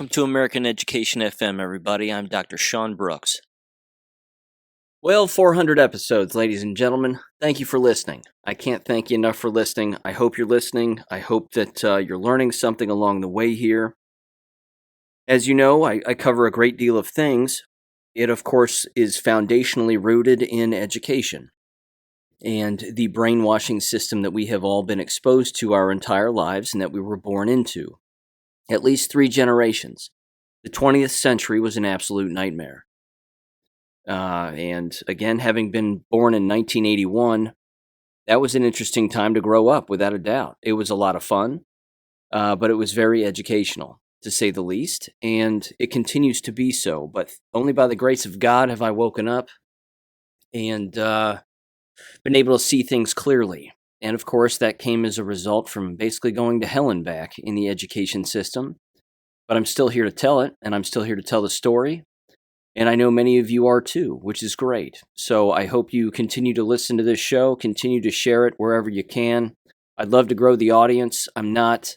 Welcome to American Education FM, everybody. I'm Dr. Sean Brooks. Well, 400 episodes, ladies and gentlemen. Thank you for listening. I can't thank you enough for listening. I hope you're listening. I hope that you're learning something along the way here. As you know, I cover a great deal of things. It, of course, is foundationally rooted in education and the brainwashing system that we have all been exposed to our entire lives and that we were born into. At least 3 generations. The 20th century was an absolute nightmare. And again, having been born in 1981, that was an interesting time to grow up, without a doubt. It was a lot of fun, but it was very educational, to say the least, and it continues to be so. But only by the grace of God have I woken up and been able to see things clearly. And of course, that came as a result from basically going to hell and back in the education system. But I'm still here to tell it, and I'm still here to tell the story. And I know many of you are too, which is great. So I hope you continue to listen to this show, continue to share it wherever you can. I'd love to grow the audience. I'm not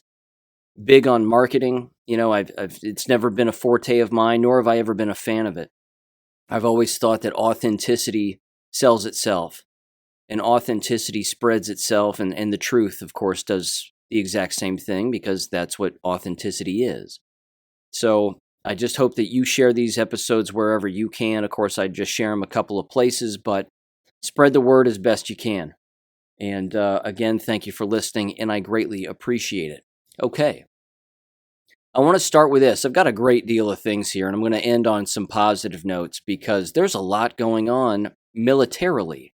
big on marketing. You know, it's never been a forte of mine, nor have I ever been a fan of it. I've always thought that authenticity sells itself, and authenticity spreads itself, and the truth, of course, does the exact same thing, because that's what authenticity is. So I just hope that you share these episodes wherever you can. Of course, I just share them a couple of places, but spread the word as best you can. And again, thank you for listening, and I greatly appreciate it. Okay. I want to start with this. I've got a great deal of things here, and I'm going to end on some positive notes because there's a lot going on militarily.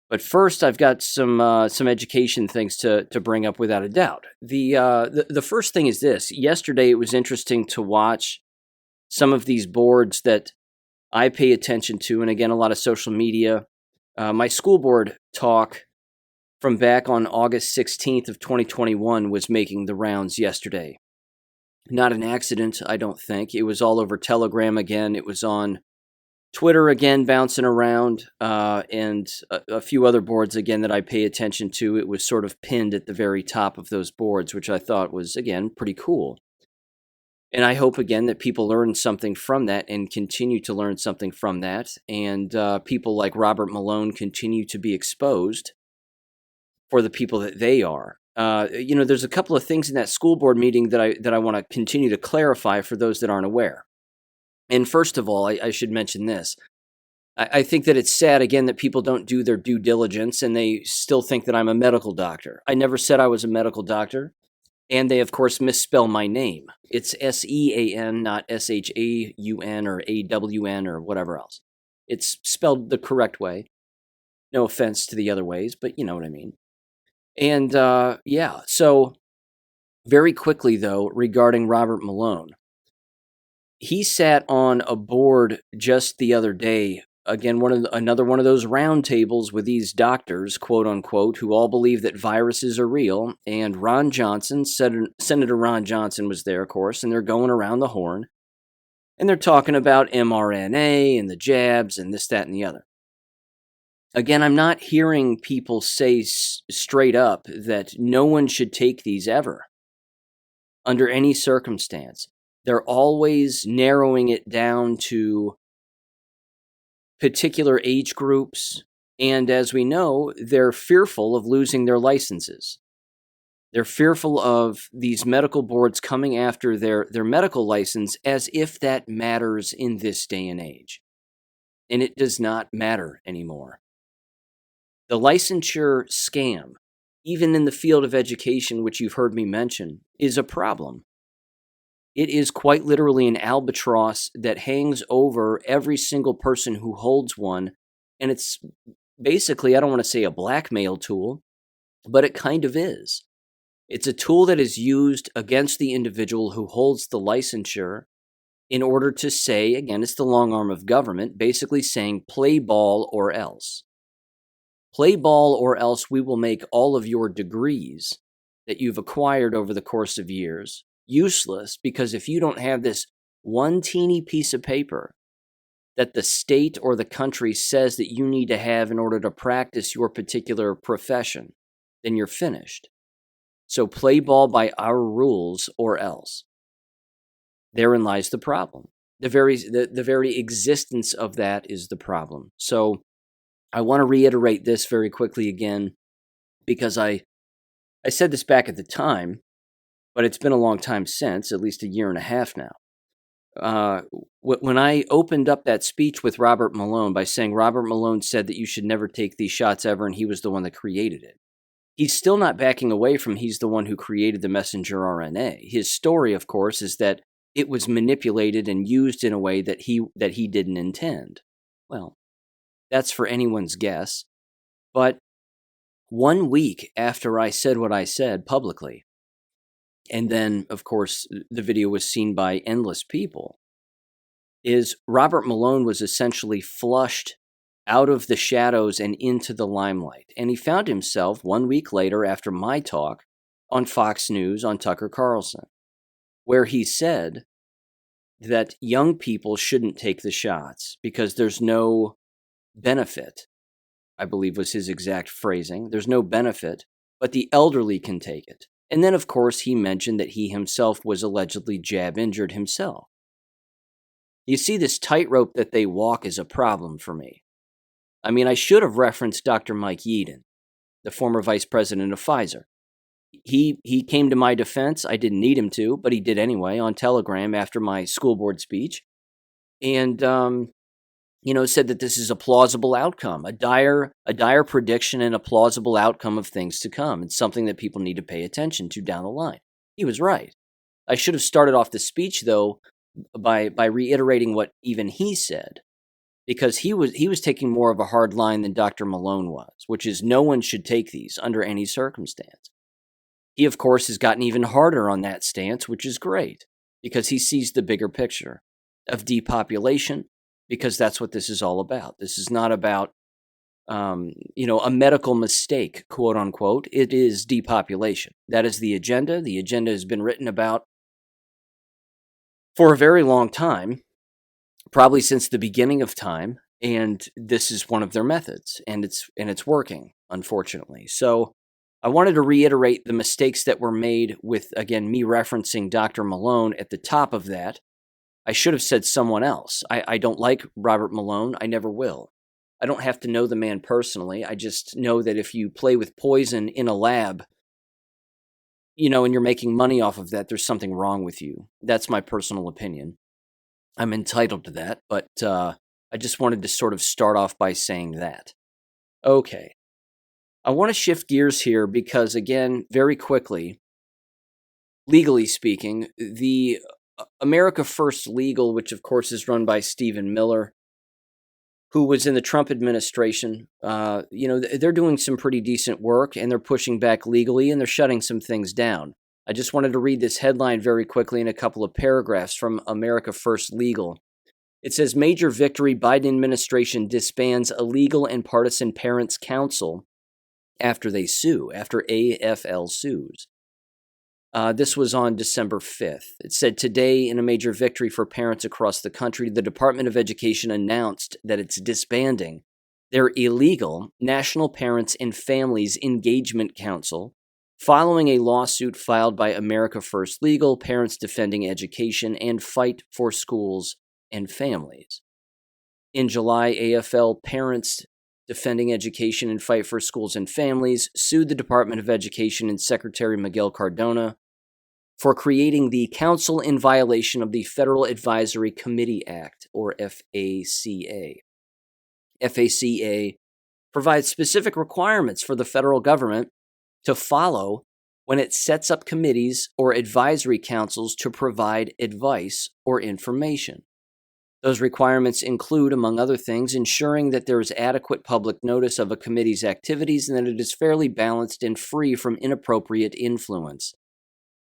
But first, I've got some education things to bring up without a doubt. The first thing is this. Yesterday, it was interesting to watch some of these boards that I pay attention to, and again, a lot of social media. My school board talk from back on August 16th of 2021 was making the rounds yesterday. Not an accident, I don't think. It was all over Telegram again. It was on Twitter again, bouncing around, and a few other boards again that I pay attention to. It was sort of pinned at the very top of those boards, which I thought was, again, pretty cool. And I hope, again, that people learn something from that and continue to learn something from that. And people like Robert Malone continue to be exposed for the people that they are. There's a couple of things in that school board meeting that I want to continue to clarify for those that aren't aware. And first of all, I should mention this. I think that it's sad, again, that people don't do their due diligence and they still think that I'm a medical doctor. I never said I was a medical doctor. And they, of course, misspell my name. It's S-E-A-N, not S-H-A-U-N or A-W-N or whatever else. It's spelled the correct way. No offense to the other ways, but you know what I mean. And, so very quickly, though, regarding Robert Malone. He sat on a board just the other day, again, another one of those round tables with these doctors, quote unquote, who all believe that viruses are real. And Ron Johnson, Senator Ron Johnson was there, of course, and they're going around the horn. And they're talking about mRNA and the jabs and this, that, and the other. Again, I'm not hearing people say straight up that no one should take these ever, under any circumstance. They're always narrowing it down to particular age groups, and as we know, they're fearful of losing their licenses. They're fearful of these medical boards coming after their medical license as if that matters in this day and age. And it does not matter anymore. The licensure scam, even in the field of education, which you've heard me mention, is a problem. It is quite literally an albatross that hangs over every single person who holds one. And it's basically, I don't want to say a blackmail tool, but it kind of is. It's a tool that is used against the individual who holds the licensure in order to say, again, it's the long arm of government, basically saying, play ball or else. Play ball or else we will make all of your degrees that you've acquired over the course of years useless, because if you don't have this one teeny piece of paper that the state or the country says that you need to have in order to practice your particular profession, then you're finished. So play ball by our rules or else. Therein lies the problem. The very existence of that is the problem. So I want to reiterate this very quickly again, because I said this back at the time, but it's been a long time since, at least a year and a half now. When I opened up that speech with Robert Malone by saying Robert Malone said that you should never take these shots ever, and he was the one that created it, he's still not backing away from he's the one who created the messenger RNA. His story, of course, is that it was manipulated and used in a way that he didn't intend. Well, that's for anyone's guess. But 1 week after I said what I said publicly, and then, of course, the video was seen by endless people, is Robert Malone was essentially flushed out of the shadows and into the limelight. And he found himself 1 week later after my talk on Fox News on Tucker Carlson, where he said that young people shouldn't take the shots because there's no benefit, I believe was his exact phrasing. There's no benefit, but the elderly can take it. And then, of course, he mentioned that he himself was allegedly jab injured himself. You see, this tightrope that they walk is a problem for me. I mean, I should have referenced Dr. Mike Yeadon, the former vice president of Pfizer. He came to my defense. I didn't need him to, but he did anyway on Telegram after my school board speech. And, said that this is a plausible outcome, a dire prediction and a plausible outcome of things to come. It's something that people need to pay attention to down the line. He was right. I should have started off the speech, though, by reiterating what even he said, because he was taking more of a hard line than Dr. Malone was, which is no one should take these under any circumstance. He, of course, has gotten even harder on that stance, which is great, because he sees the bigger picture of depopulation, because that's what this is all about. This is not about, a medical mistake, quote unquote. It is depopulation. That is the agenda. The agenda has been written about for a very long time, probably since the beginning of time, and this is one of their methods, and it's working, unfortunately. So I wanted to reiterate the mistakes that were made with, again, me referencing Dr. Malone at the top of that. I should have said someone else. I don't like Robert Malone. I never will. I don't have to know the man personally. I just know that if you play with poison in a lab, and you're making money off of that, there's something wrong with you. That's my personal opinion. I'm entitled to that, but I just wanted to sort of start off by saying that. Okay. I want to shift gears here because, again, very quickly, legally speaking, the America First Legal, which of course is run by Stephen Miller, who was in the Trump administration, they're doing some pretty decent work, and they're pushing back legally, and they're shutting some things down. I just wanted to read this headline very quickly in a couple of paragraphs from America First Legal. It says, Major Victory, Biden administration disbands illegal and partisan parents' council after AFL sues. This was on December 5th. It said, today, in a major victory for parents across the country, the Department of Education announced that it's disbanding their illegal National Parents and Families Engagement Council following a lawsuit filed by America First Legal, Parents Defending Education, and Fight for Schools and Families. In July, AFL Parents Defending Education and Fight for Schools and Families sued the Department of Education and Secretary Miguel Cardona for creating the council in violation of the Federal Advisory Committee Act, or FACA. FACA provides specific requirements for the federal government to follow when it sets up committees or advisory councils to provide advice or information. Those requirements include, among other things, ensuring that there is adequate public notice of a committee's activities and that it is fairly balanced and free from inappropriate influence.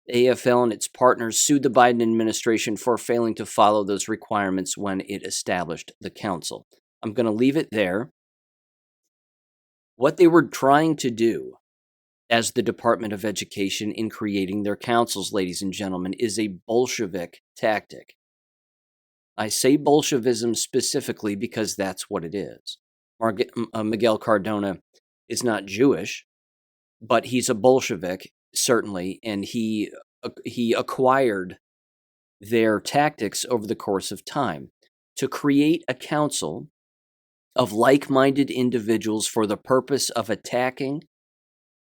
The AFL and its partners sued the Biden administration for failing to follow those requirements when it established the council. I'm going to leave it there. What they were trying to do as the Department of Education in creating their councils, ladies and gentlemen, is a Bolshevik tactic. I say Bolshevism specifically because that's what it is. Miguel Cardona is not Jewish, but he's a Bolshevik, certainly, and he acquired their tactics over the course of time to create a council of like-minded individuals for the purpose of attacking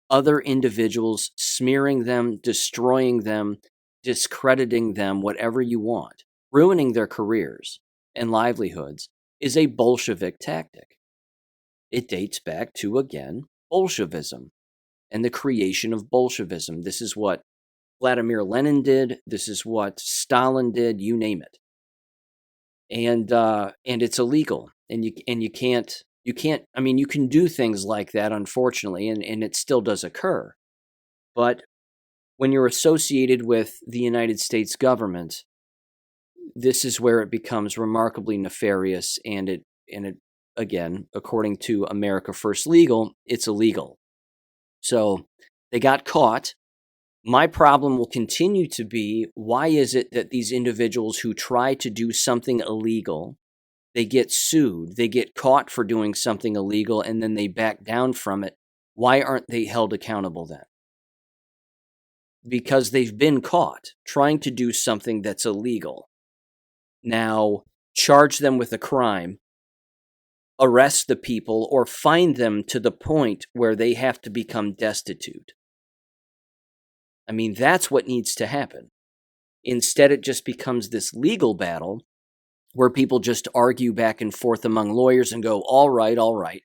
other individuals, smearing them, destroying them, discrediting them, whatever you want, ruining their careers and livelihoods, is a Bolshevik tactic. It dates back to, again, Bolshevism and the creation of Bolshevism. This is what Vladimir Lenin did. This is what Stalin did. You name it. And it's illegal. And you can't. I mean, you can do things like that, unfortunately, and it still does occur. But when you're associated with the United States government, this is where it becomes remarkably nefarious, and it again, according to America First Legal, it's illegal. So they got caught. My problem will continue to be, why is it that these individuals who try to do something illegal, they get sued, they get caught for doing something illegal, and then they back down from it? Why aren't they held accountable then? Because they've been caught trying to do something that's illegal. Now, charge them with a crime, arrest the people, or fine them to the point where they have to become destitute. I mean, that's what needs to happen. Instead, it just becomes this legal battle where people just argue back and forth among lawyers and go, all right,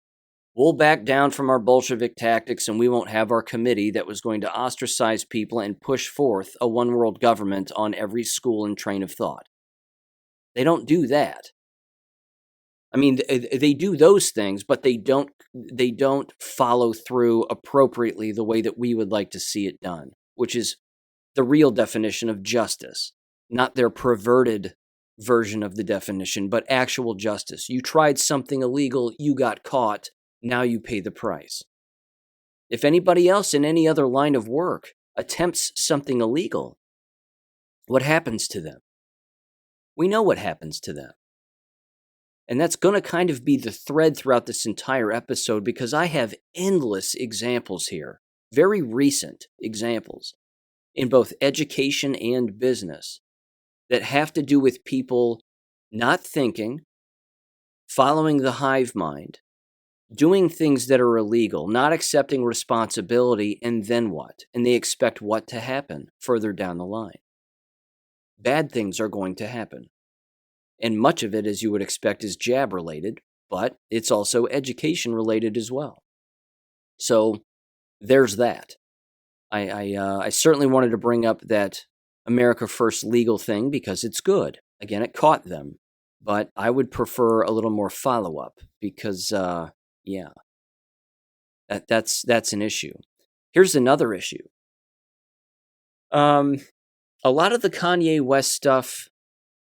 we'll back down from our Bolshevik tactics and we won't have our committee that was going to ostracize people and push forth a one-world government on every school and train of thought. They don't do that. I mean, they do those things, but they don't follow through appropriately the way that we would like to see it done, which is the real definition of justice, not their perverted version of the definition, but actual justice. You tried something illegal, you got caught, now you pay the price. If anybody else in any other line of work attempts something illegal, what happens to them? We know what happens to them. And that's going to kind of be the thread throughout this entire episode, because I have endless examples here, very recent examples, in both education and business that have to do with people not thinking, following the hive mind, doing things that are illegal, not accepting responsibility, and then what? And they expect what to happen further down the line? Bad things are going to happen. And much of it, as you would expect, is jab-related, but it's also education-related as well. So there's that. I certainly wanted to bring up that America First Legal thing because it's good. Again, it caught them. But I would prefer a little more follow-up because, that's an issue. Here's another issue. A lot of the Kanye West stuff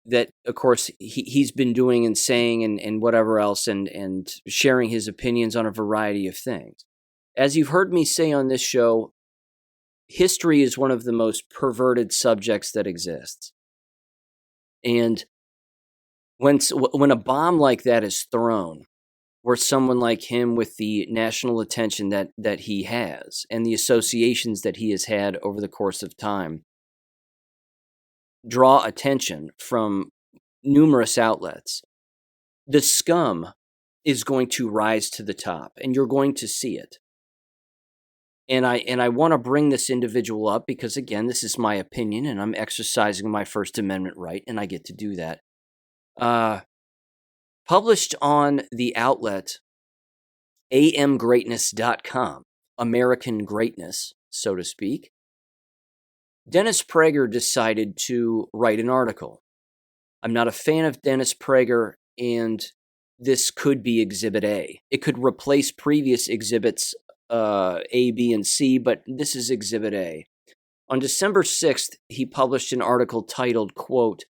that, of course, he's been doing and saying and whatever else and sharing his opinions on a variety of things. As you've heard me say on this show, history is one of the most perverted subjects that exists. And when a bomb like that is thrown, where someone like him with the national attention that he has and the associations that he has had over the course of time draw attention from numerous outlets, the scum is going to rise to the top, and you're going to see it. And I want to bring this individual up because, again, this is my opinion, and I'm exercising my First Amendment right, and I get to do that. Published on the outlet amgreatness.com, American Greatness, so to speak, Dennis Prager decided to write an article. I'm not a fan of Dennis Prager, and this could be Exhibit A. It could replace previous exhibits A, B, and C, but this is Exhibit A. On December 6th, he published an article titled, quote,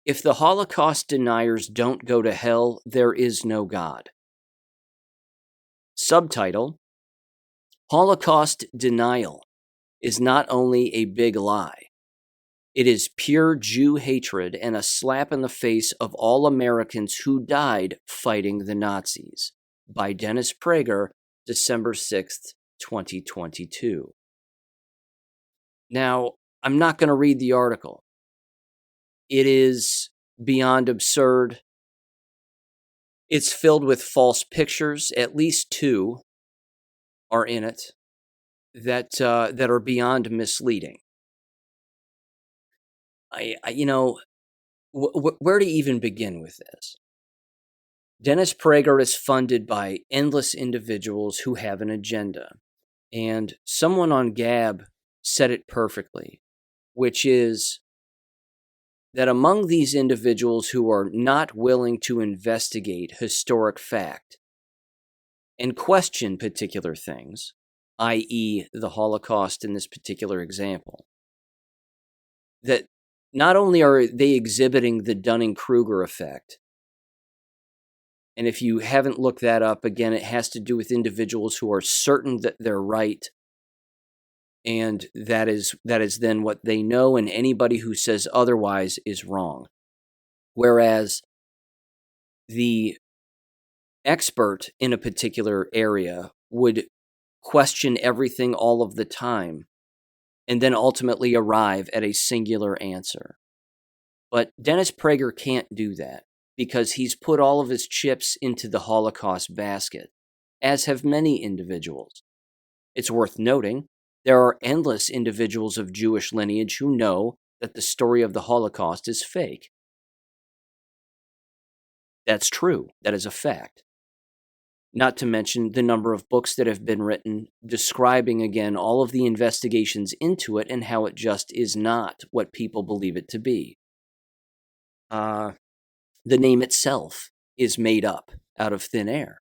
"If the Holocaust deniers don't go to hell, there is no God." Subtitle, "Holocaust denial is not only a big lie. It is pure Jew hatred and a slap in the face of all Americans who died fighting the Nazis." By Dennis Prager, December 6th, 2022. Now, I'm not going to read the article. It is beyond absurd. It's filled with false pictures. At least two are in it that are beyond misleading. Where to even begin with this? Dennis Prager is funded by endless individuals who have an agenda. And someone on Gab said it perfectly, which is that among these individuals who are not willing to investigate historic fact and question particular things, i.e., the Holocaust in this particular example, that not only are they exhibiting the Dunning-Kruger effect, and if you haven't looked that up, again, it has to do with individuals who are certain that they're right, and that is then what they know, and anybody who says otherwise is wrong. Whereas the expert in a particular area would question everything all of the time and then ultimately arrive at a singular answer. But Dennis Prager can't do that because he's put all of his chips into the Holocaust basket, as have many individuals. It's worth noting there are endless individuals of Jewish lineage who know that the story of the Holocaust is fake. That's true. That is a fact. Not to mention the number of books that have been written describing, again, all of the investigations into it and how it just is not what people believe it to be. The name itself is made up out of thin air.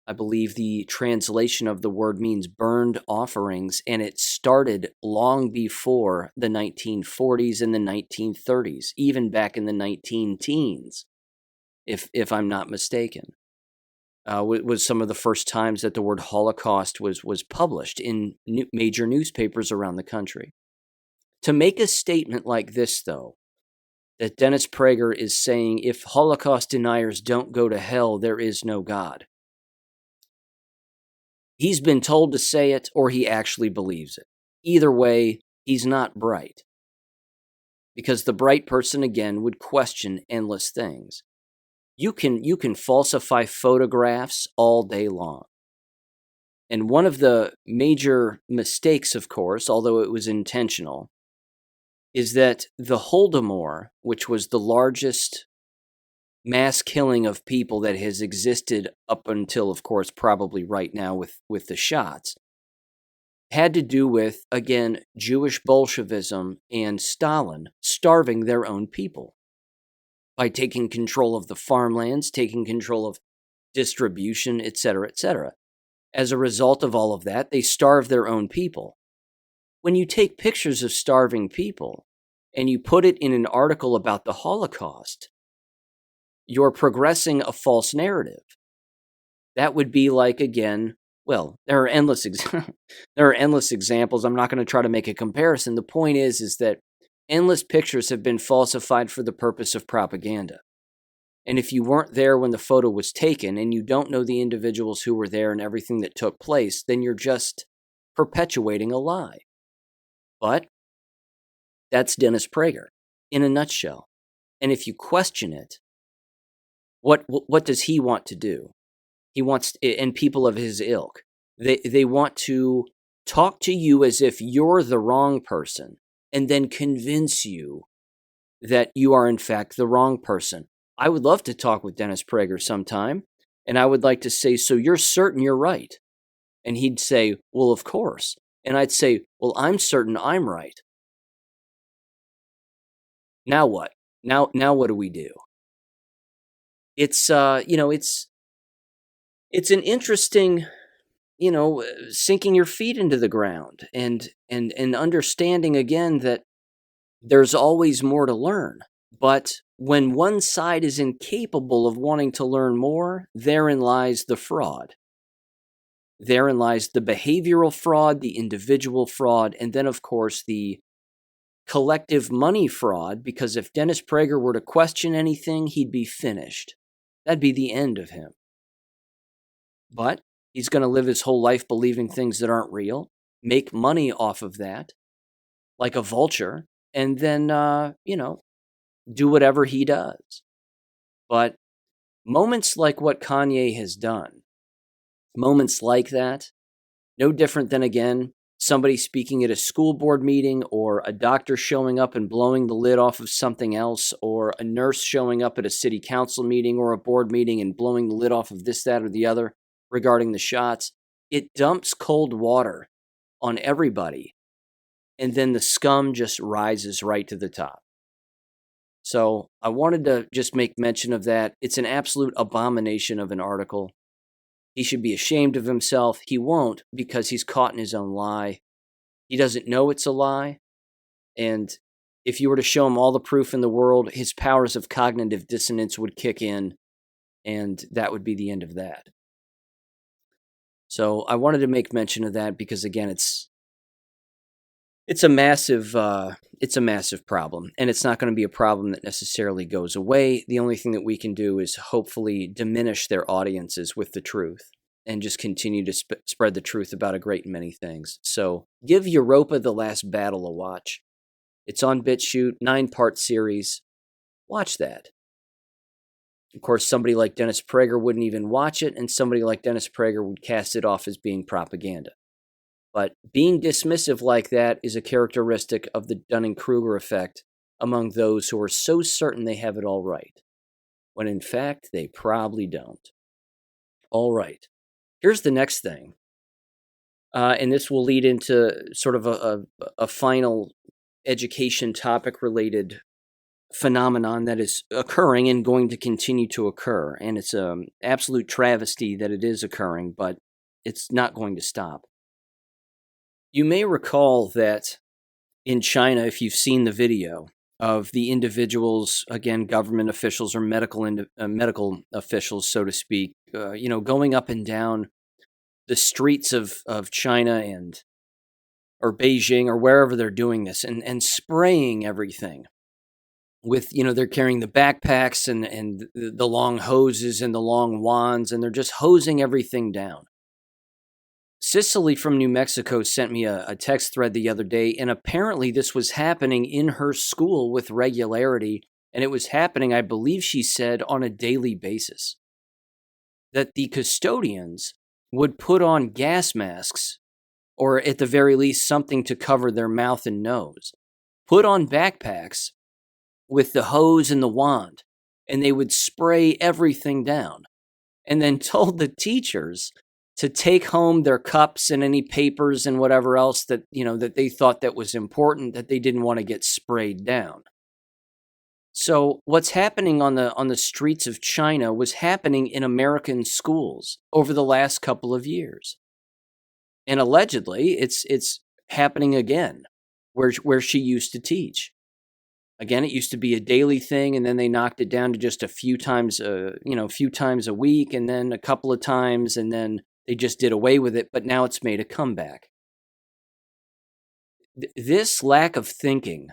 I believe the translation of the word means burned offerings, and it started long before the 1940s and the 1930s, even back in the 19-teens, if I'm not mistaken. Was some of the first times that the word Holocaust was published in major newspapers around the country. To make a statement like this, though, that Dennis Prager is saying if Holocaust deniers don't go to hell, there is no God. He's been told to say it, or he actually believes it. Either way, he's not bright. Because the bright person, again, would question endless things. You can falsify photographs all day long. And one of the major mistakes, of course, although it was intentional, is that the Holodomor, which was the largest mass killing of people that has existed up until, of course, probably right now with the shots, had to do with, again, Jewish Bolshevism and Stalin starving their own people by taking control of the farmlands, taking control of distribution, etc., etc. As a result of all of that, they starved their own people. When you take pictures of starving people and you put it in an article about the Holocaust, you're progressing a false narrative. That would be like, again, well, there are endless examples. I'm not going to try to make a comparison. The point is that endless pictures have been falsified for the purpose of propaganda. And if you weren't there when the photo was taken and you don't know the individuals who were there and everything that took place, then you're just perpetuating a lie. But that's Dennis Prager in a nutshell. And if you question it, what does he want to do? He wants, and people of his ilk, they want to talk to you as if you're the wrong person and then convince you that you are in fact the wrong person. I would love to talk with Dennis Prager sometime, and I would like to say, so you're certain you're right? And he'd say, well, of course. And I'd say, well, I'm certain I'm right. Now what? Now what do we do? It's it's an interesting, sinking your feet into the ground and understanding again that there's always more to learn. But when one side is incapable of wanting to learn more, therein lies the fraud. Therein lies the behavioral fraud, the individual fraud, and then, of course, the collective money fraud, because if Dennis Prager were to question anything, he'd be finished. That'd be the end of him. But he's going to live his whole life believing things that aren't real, make money off of that, like a vulture, and then, do whatever he does. But moments like what Kanye has done, moments like that, no different than, again, somebody speaking at a school board meeting, or a doctor showing up and blowing the lid off of something else, or a nurse showing up at a city council meeting or a board meeting and blowing the lid off of this, that, or the other regarding the shots. It dumps cold water on everybody, and then the scum just rises right to the top. So I wanted to just make mention of that. It's an absolute abomination of an article. He should be ashamed of himself. He won't, because he's caught in his own lie. He doesn't know it's a lie. And if you were to show him all the proof in the world, his powers of cognitive dissonance would kick in, and that would be the end of that. So I wanted to make mention of that because, again, it's a massive problem, and it's not going to be a problem that necessarily goes away. The only thing that we can do is hopefully diminish their audiences with the truth and just continue to spread the truth about a great many things. So give Europa: The Last Battle a watch. It's on BitChute, 9-part series. Watch that. Of course, somebody like Dennis Prager wouldn't even watch it, and somebody like Dennis Prager would cast it off as being propaganda. But being dismissive like that is a characteristic of the Dunning-Kruger effect among those who are so certain they have it all right, when in fact they probably don't. All right, here's the next thing. And this will lead into sort of a final education topic-related phenomenon that is occurring and going to continue to occur. And it's an absolute travesty that it is occurring, but it's not going to stop. You may recall that in China, if you've seen the video of the individuals, again, government officials or medical officials, so to speak, going up and down the streets of China or Beijing or wherever they're doing this, and spraying everything with, they're carrying the backpacks and the long hoses and the long wands, and they're just hosing everything down. Cicely from New Mexico sent me a text thread the other day, and apparently this was happening in her school with regularity, and it was happening, I believe she said, on a daily basis. That the custodians would put on gas masks, or at the very least something to cover their mouth and nose, put on backpacks with the hose and the wand, and they would spray everything down, and then told the teachers to take home their cups and any papers and whatever else that, that they thought that was important, that they didn't want to get sprayed down. So what's happening on the streets of China was happening in American schools over the last couple of years. And allegedly it's happening again where she used to teach. Again, it used to be a daily thing, and then they knocked it down to just a few times a week, and then a couple of times, and then they just did away with it, but now it's made a comeback. This lack of thinking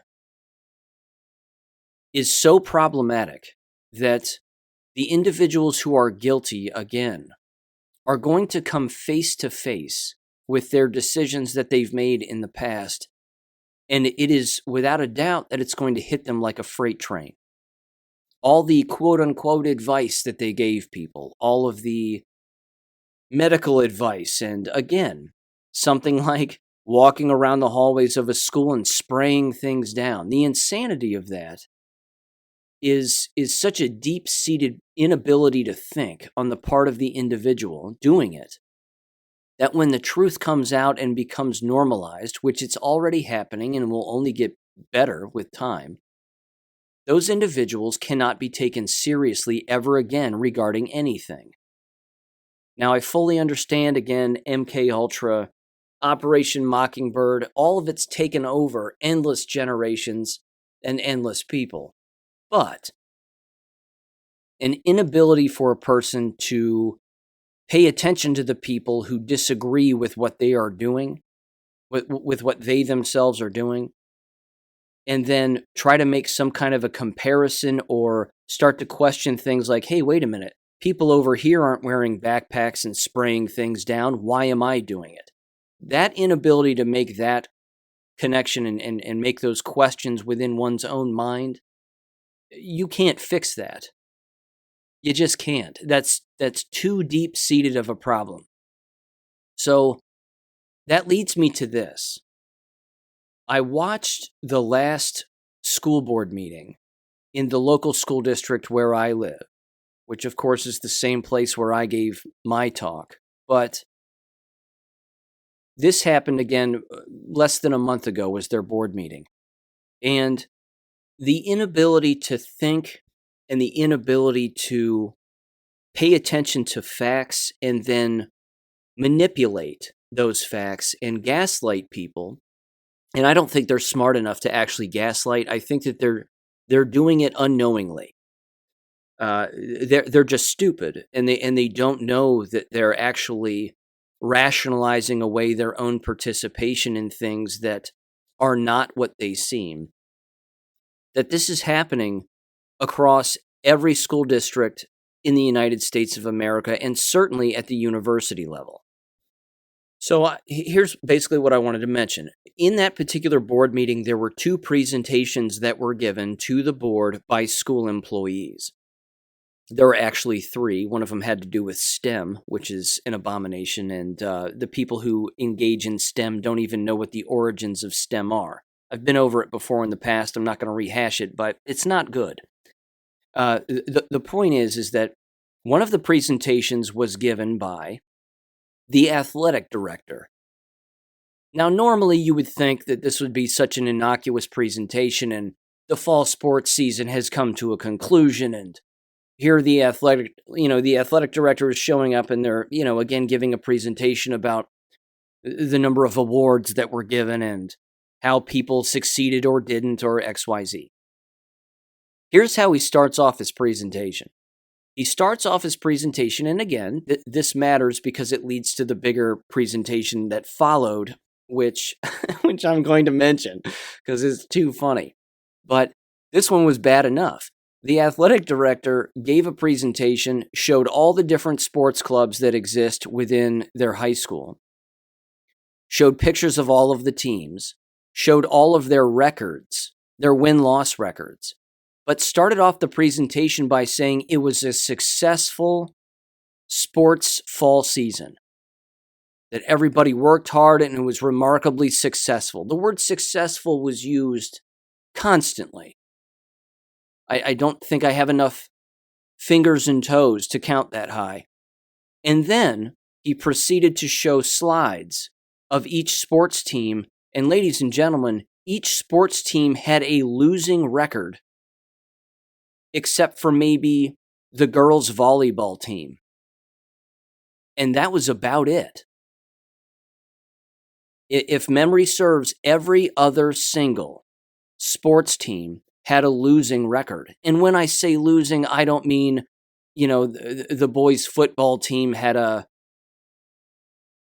is so problematic that the individuals who are guilty, again, are going to come face to face with their decisions that they've made in the past, and it is without a doubt that it's going to hit them like a freight train. All the quote-unquote advice that they gave people, all of the medical advice, and again, something like walking around the hallways of a school and spraying things down. The insanity of that is such a deep-seated inability to think on the part of the individual doing it, that when the truth comes out and becomes normalized, which it's already happening and will only get better with time, those individuals cannot be taken seriously ever again regarding anything. Now, I fully understand, again, MK Ultra, Operation Mockingbird, all of it's taken over endless generations and endless people. But an inability for a person to pay attention to the people who disagree with what they are doing, with what they themselves are doing, and then try to make some kind of a comparison or start to question things like, hey, wait a minute, people over here aren't wearing backpacks and spraying things down. Why am I doing it? That inability to make that connection and make those questions within one's own mind You can't fix that. You just can't. That's too deep-seated of a problem. So that leads me to this. I watched the last school board meeting in the local school district where I live, which of course is the same place where I gave my talk. But this happened again less than a month ago was their board meeting. And the inability to think and the inability to pay attention to facts and then manipulate those facts and gaslight people. And I don't think they're smart enough to actually gaslight. I think that they're doing it unknowingly. They're just stupid, and they don't know that they're actually rationalizing away their own participation in things that are not what they seem. That this is happening across every school district in the United States of America, and certainly at the university level. So here's basically what I wanted to mention. In that particular board meeting, there were 2 presentations that were given to the board by school employees. There were actually 3. One of them had to do with STEM, which is an abomination, and the people who engage in STEM don't even know what the origins of STEM are. I've been over it before in the past. I'm not going to rehash it, but it's not good. The point is that one of the presentations was given by the athletic director. Now, normally you would think that this would be such an innocuous presentation and the fall sports season has come to a conclusion, and here the athletic director is showing up and they're, again, giving a presentation about the number of awards that were given and how people succeeded or didn't or XYZ. Here's how he starts off his presentation. He starts off his presentation, and again, this matters because it leads to the bigger presentation that followed, which I'm going to mention because it's too funny. But this one was bad enough. The athletic director gave a presentation, showed all the different sports clubs that exist within their high school, showed pictures of all of the teams, showed all of their records, their win-loss records, but started off the presentation by saying it was a successful sports fall season, that everybody worked hard and it was remarkably successful. The word successful was used constantly. I don't think I have enough fingers and toes to count that high. And then he proceeded to show slides of each sports team. And ladies and gentlemen, each sports team had a losing record, except for maybe the girls' volleyball team. And that was about it. If memory serves, every other single sports team had a losing record. And when I say losing, I don't mean, the boys' football team had a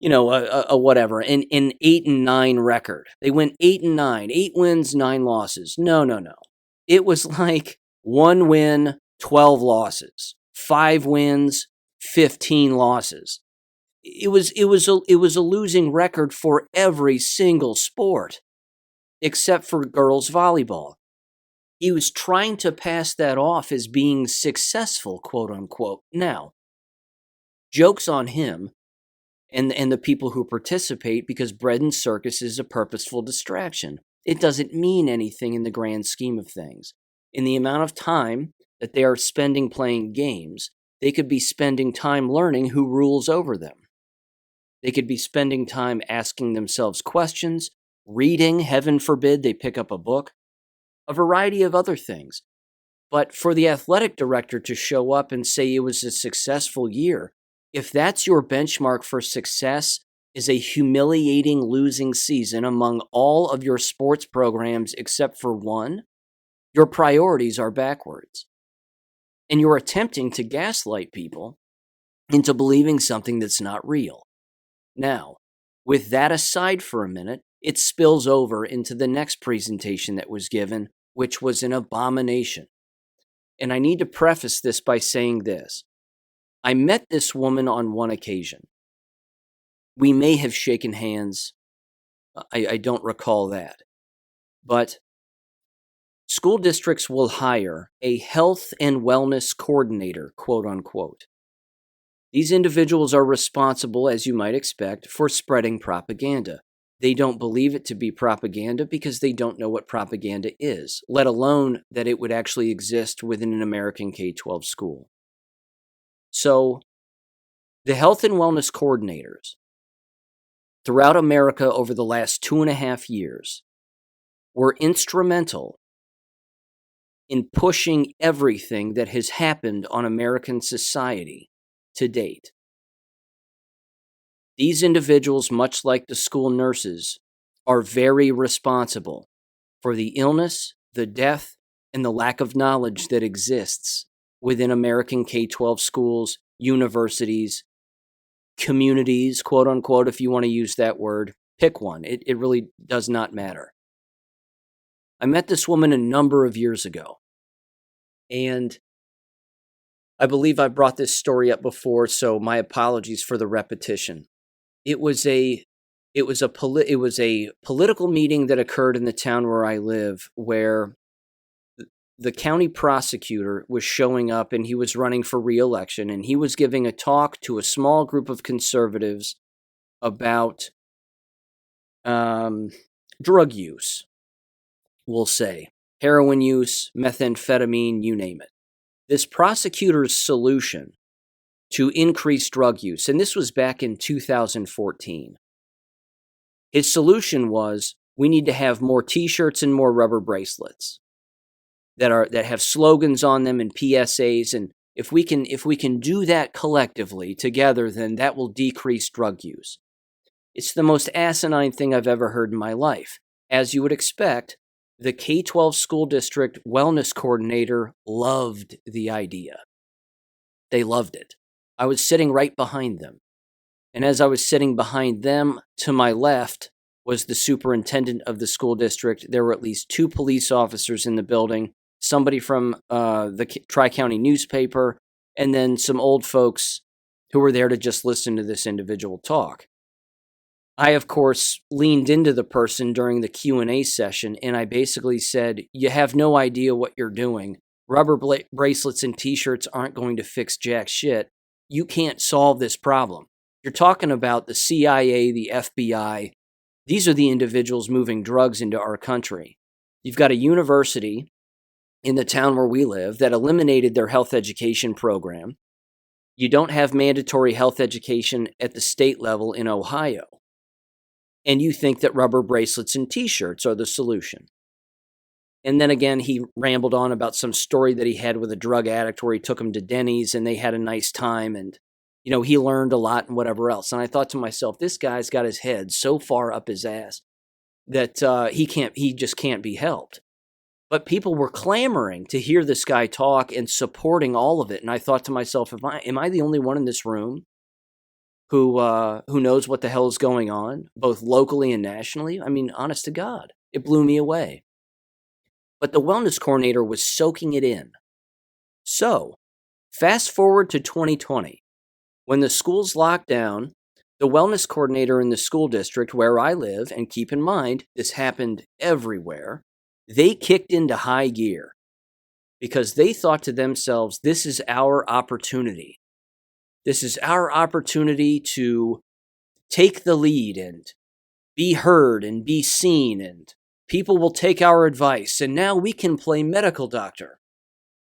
whatever, an 8-9 record. They went 8-9, 8 wins, 9 losses. No. It was like 1 win, 12 losses, 5 wins, 15 losses. It was a losing record for every single sport, except for girls volleyball. He was trying to pass that off as being successful, quote unquote. Now, joke's on him and the people who participate, because bread and circus is a purposeful distraction. It doesn't mean anything in the grand scheme of things. In the amount of time that they are spending playing games, they could be spending time learning who rules over them. They could be spending time asking themselves questions, reading, heaven forbid they pick up a book, a variety of other things. But for the athletic director to show up and say it was a successful year, if that's your benchmark for success, is a humiliating losing season among all of your sports programs except for one, your priorities are backwards. And you're attempting to gaslight people into believing something that's not real. Now, with that aside for a minute, it spills over into the next presentation that was given, which was an abomination. And I need to preface this by saying this. I met this woman on one occasion. We may have shaken hands. I don't recall that. But School districts will hire a health and wellness coordinator, quote unquote. These individuals are responsible, as you might expect, for spreading propaganda. They don't believe it to be propaganda because they don't know what propaganda is, let alone that it would actually exist within an American K-12 school. So, the health and wellness coordinators throughout America over the last 2.5 years were instrumental in pushing everything that has happened on American society to date. These individuals, much like the school nurses, are very responsible for the illness, the death, and the lack of knowledge that exists within American K-12 schools, universities, communities, quote unquote, if you want to use that word. Pick one. It really does not matter. I met this woman a number of years ago, and I believe I brought this story up before, so my apologies for the repetition. It was a political meeting that occurred in the town where I live, where the county prosecutor was showing up, and he was running for re-election, and he was giving a talk to a small group of conservatives about drug use, we'll say. Heroin use, methamphetamine, you name it. This prosecutor's solution to increase drug use, and this was back in 2014. His solution was, we need to have more T-shirts and more rubber bracelets that have slogans on them and PSAs, and if we can do that collectively together, then that will decrease drug use. It's the most asinine thing I've ever heard in my life. As you would expect, the K-12 school district wellness coordinator loved the idea. They loved it. I was sitting right behind them. And as I was sitting behind them, to my left was the superintendent of the school district. There were at least 2 police officers in the building, somebody from the Tri-County newspaper, and then some old folks who were there to just listen to this individual talk. I, of course, leaned into the person during the Q&A session, and I basically said, you have no idea what you're doing. Rubber bracelets and T-shirts aren't going to fix jack shit. You can't solve this problem. You're talking about the CIA, the FBI. These are the individuals moving drugs into our country. You've got a university in the town where we live that eliminated their health education program. You don't have mandatory health education at the state level in Ohio. And you think that rubber bracelets and T-shirts are the solution. And then again, he rambled on about some story that he had with a drug addict where he took him to Denny's and they had a nice time and, he learned a lot and whatever else. And I thought to myself, this guy's got his head so far up his ass that he just can't be helped. But people were clamoring to hear this guy talk and supporting all of it. And I thought to myself, am I the only one in this room who knows what the hell is going on, both locally and nationally? I mean, honest to God, it blew me away. But the wellness coordinator was soaking it in. So, fast forward to 2020. When the schools locked down, the wellness coordinator in the school district where I live, and keep in mind, this happened everywhere, they kicked into high gear because they thought to themselves, this is our opportunity. This is our opportunity to take the lead and be heard and be seen, and people will take our advice, and now we can play medical doctor.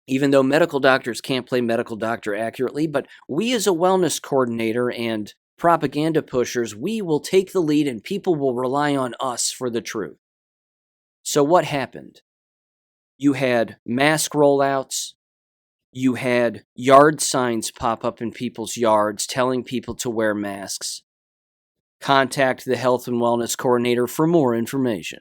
Even though medical doctors can't play medical doctor accurately, but we as a wellness coordinator and propaganda pushers, we will take the lead and people will rely on us for the truth. So what happened? You had mask rollouts. You had yard signs pop up in people's yards telling people to wear masks. Contact the health and wellness coordinator for more information.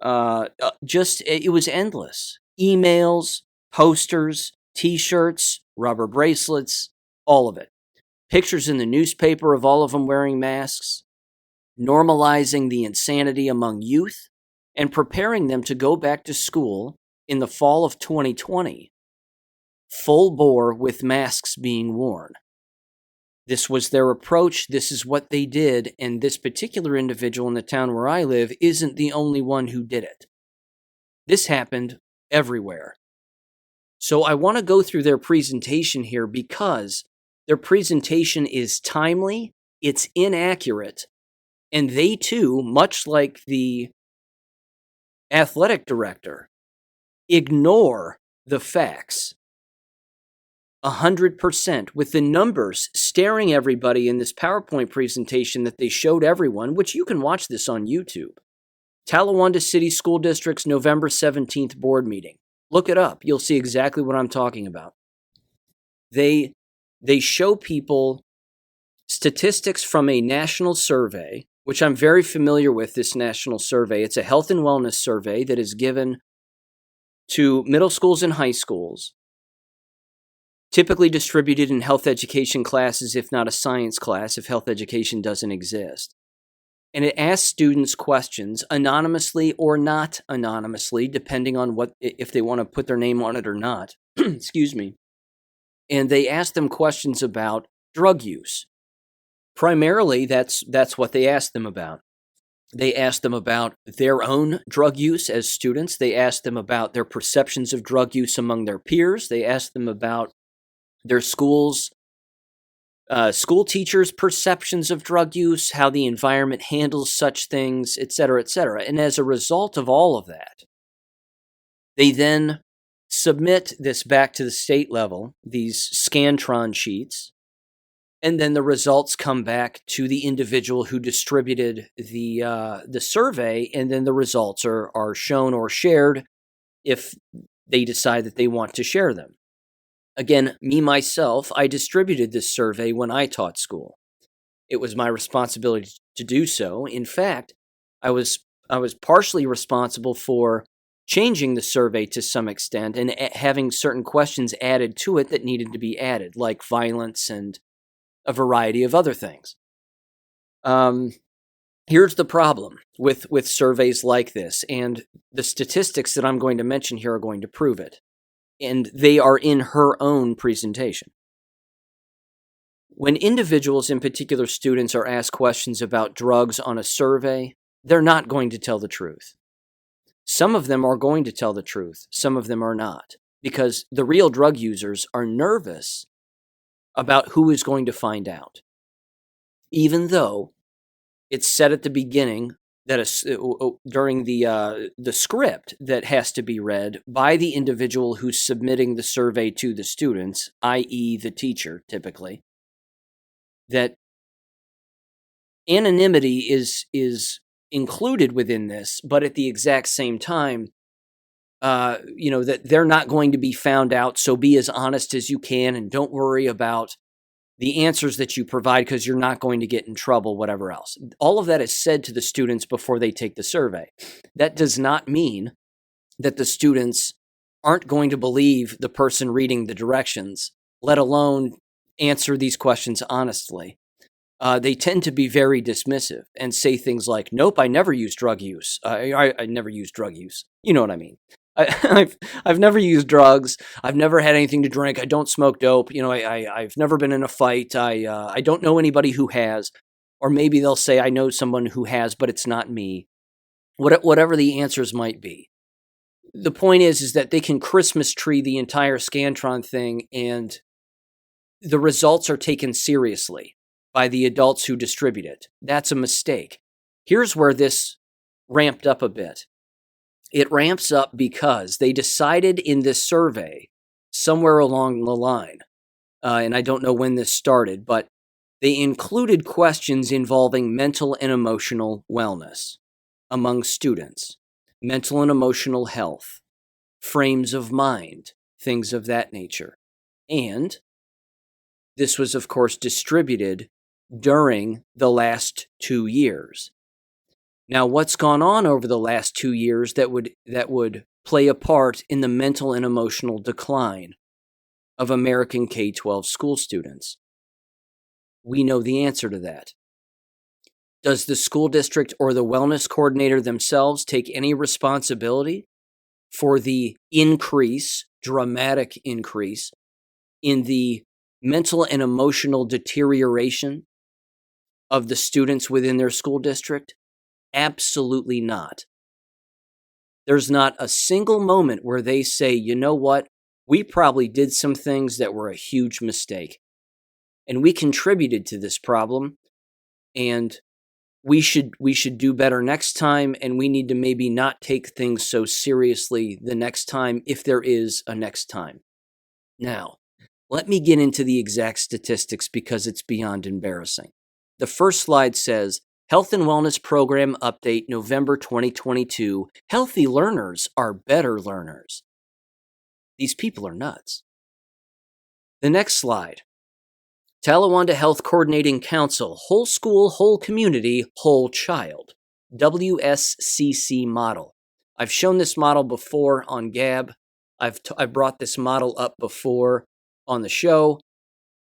It was endless. Emails, posters, T-shirts, rubber bracelets, all of it. Pictures in the newspaper of all of them wearing masks, normalizing the insanity among youth, and preparing them to go back to school in the fall of 2020, full bore with masks being worn. This was their approach. This is what they did. And this particular individual in the town where I live isn't the only one who did it. This happened everywhere. So I want to go through their presentation here because their presentation is timely, it's inaccurate, and they too, much like the athletic director, ignore the facts 100% with the numbers staring everybody in this PowerPoint presentation that they showed everyone, which you can watch this on YouTube. Talawanda City School District's November 17th board meeting. Look it up. You'll see exactly what I'm talking about. They show people statistics from a national survey, which I'm very familiar with, this national survey. It's a health and wellness survey that is given to middle schools and high schools, typically distributed in health education classes, if not a science class, if health education doesn't exist. And it asks students questions, anonymously or not anonymously, depending on if they want to put their name on it or not. Excuse me. And they ask them questions about drug use. Primarily, that's what they ask them about. They ask them about their own drug use as students. They ask them about their perceptions of drug use among their peers. They ask them about their school teachers' perceptions of drug use, how the environment handles such things, et cetera, et cetera. And as a result of all of that, they then submit this back to the state level, these Scantron sheets, and then the results come back to the individual who distributed the survey, and then the results are shown or shared if they decide that they want to share them. Again, myself, I distributed this survey when I taught school. It was my responsibility to do so. In fact, I was partially responsible for changing the survey to some extent and having certain questions added to it that needed to be added, like violence and a variety of other things. Here's the problem with surveys like this, and the statistics that I'm going to mention here are going to prove it. And they are in her own presentation. When individuals, in particular students, are asked questions about drugs on a survey, they're not going to tell the truth. Some of them are going to tell the truth. Some of them are not, because the real drug users are nervous about who is going to find out, even though it's said at the beginning that during the script that has to be read by the individual who's submitting the survey to the students, i.e. the teacher, typically, that anonymity is included within this, but at the exact same time, that they're not going to be found out, so be as honest as you can and don't worry about the answers that you provide because you're not going to get in trouble, whatever else. All of that is said to the students before they take the survey. That does not mean that the students aren't going to believe the person reading the directions, let alone answer these questions honestly. They tend to be very dismissive and say things like, nope, I never used drug use. I never used drug use. You know what I mean? I've never used drugs. I've never had anything to drink. I don't smoke dope. I've never been in a fight. I don't know anybody who has. Or maybe they'll say, I know someone who has, but it's not me. Whatever the answers might be. The point is that they can Christmas tree the entire Scantron thing, and the results are taken seriously by the adults who distribute it. That's a mistake. Here's where this ramped up a bit. It ramps up because they decided in this survey, somewhere along the line, and I don't know when this started, but they included questions involving mental and emotional wellness among students, mental and emotional health, frames of mind, things of that nature. And this was, of course, distributed during the last 2 years. Now, what's gone on over the last 2 years that would play a part in the mental and emotional decline of American K12 school students? We know the answer to that. Does the school district or the wellness coordinator themselves take any responsibility for the dramatic increase, in the mental and emotional deterioration of the students within their school district? Absolutely not. There's not a single moment where they say, you know what, we probably did some things that were a huge mistake, and we contributed to this problem, and we should do better next time, and we need to maybe not take things so seriously the next time, if there is a next time. Now, let me get into the exact statistics because it's beyond embarrassing. The first slide says, Health and Wellness Program Update, November 2022. Healthy learners are better learners. These people are nuts. The next slide. Talawanda Health Coordinating Council, Whole School, Whole Community, Whole Child. WSCC model. I've shown this model before on Gab. I brought this model up before on the show.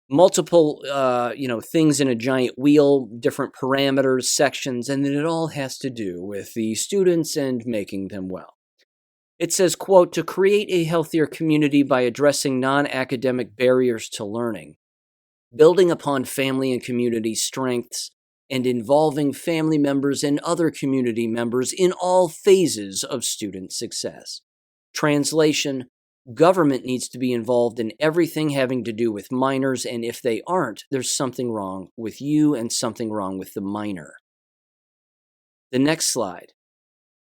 Multiple, things in a giant wheel, different parameters, sections, and then it all has to do with the students and making them well. It says, quote, to create a healthier community by addressing non-academic barriers to learning, building upon family and community strengths, and involving family members and other community members in all phases of student success. Translation, government needs to be involved in everything having to do with minors, and if they aren't, there's something wrong with you and something wrong with the minor. The next slide.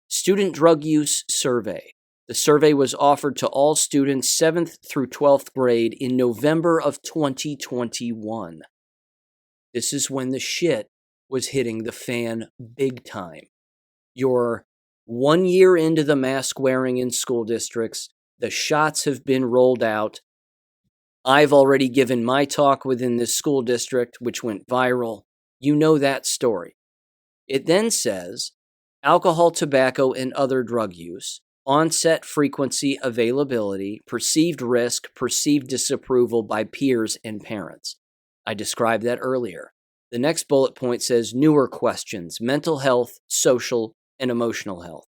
Student Drug Use Survey. The survey was offered to all students 7th through 12th grade in November of 2021. This is when the shit was hitting the fan big time. You're 1 year into the mask wearing in school districts. The shots have been rolled out. I've already given my talk within this school district, which went viral. You know that story. It then says, alcohol, tobacco, and other drug use, onset, frequency, availability, perceived risk, perceived disapproval by peers and parents. I described that earlier. The next bullet point says newer questions, mental health, social, and emotional health.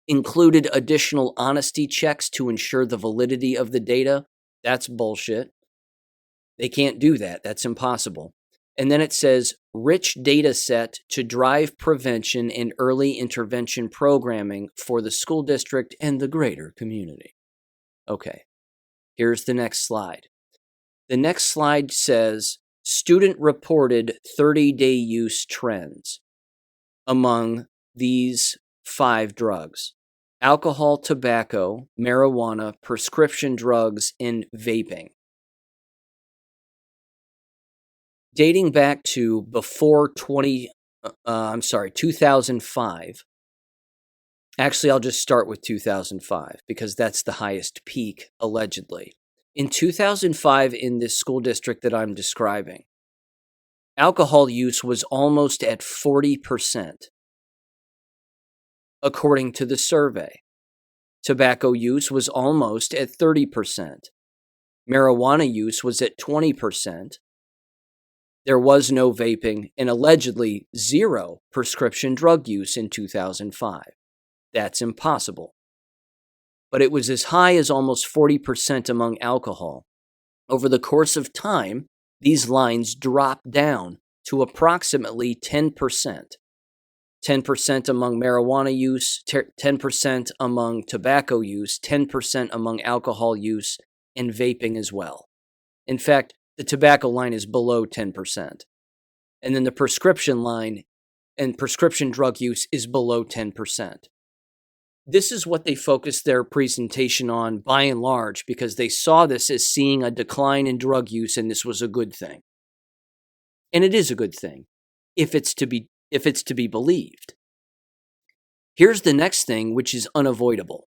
Included additional honesty checks to ensure the validity of the data. That's bullshit. They can't do that. That's impossible. And then it says rich data set to drive prevention and early intervention programming for the school district and the greater community. Okay, here's the next slide. The next slide says student reported 30-day use trends among these 5 drugs: alcohol, tobacco, marijuana, prescription drugs, and vaping. Dating back to before 2005. Actually, I'll just start with 2005 because that's the highest peak, allegedly. In 2005, in this school district that I'm describing, alcohol use was almost at 40%, according to the survey. Tobacco use was almost at 30%. Marijuana use was at 20%. There was no vaping and allegedly 0 prescription drug use in 2005. That's impossible. But it was as high as almost 40% among alcohol. Over the course of time, these lines dropped down to approximately 10%. 10% among marijuana use, 10% among tobacco use, 10% among alcohol use, and vaping as well. In fact, the tobacco line is below 10%. And then the prescription line and prescription drug use is below 10%. This is what they focused their presentation on by and large because they saw this as seeing a decline in drug use and this was a good thing. And it is a good thing if it's to be believed. Here's the next thing, which is unavoidable.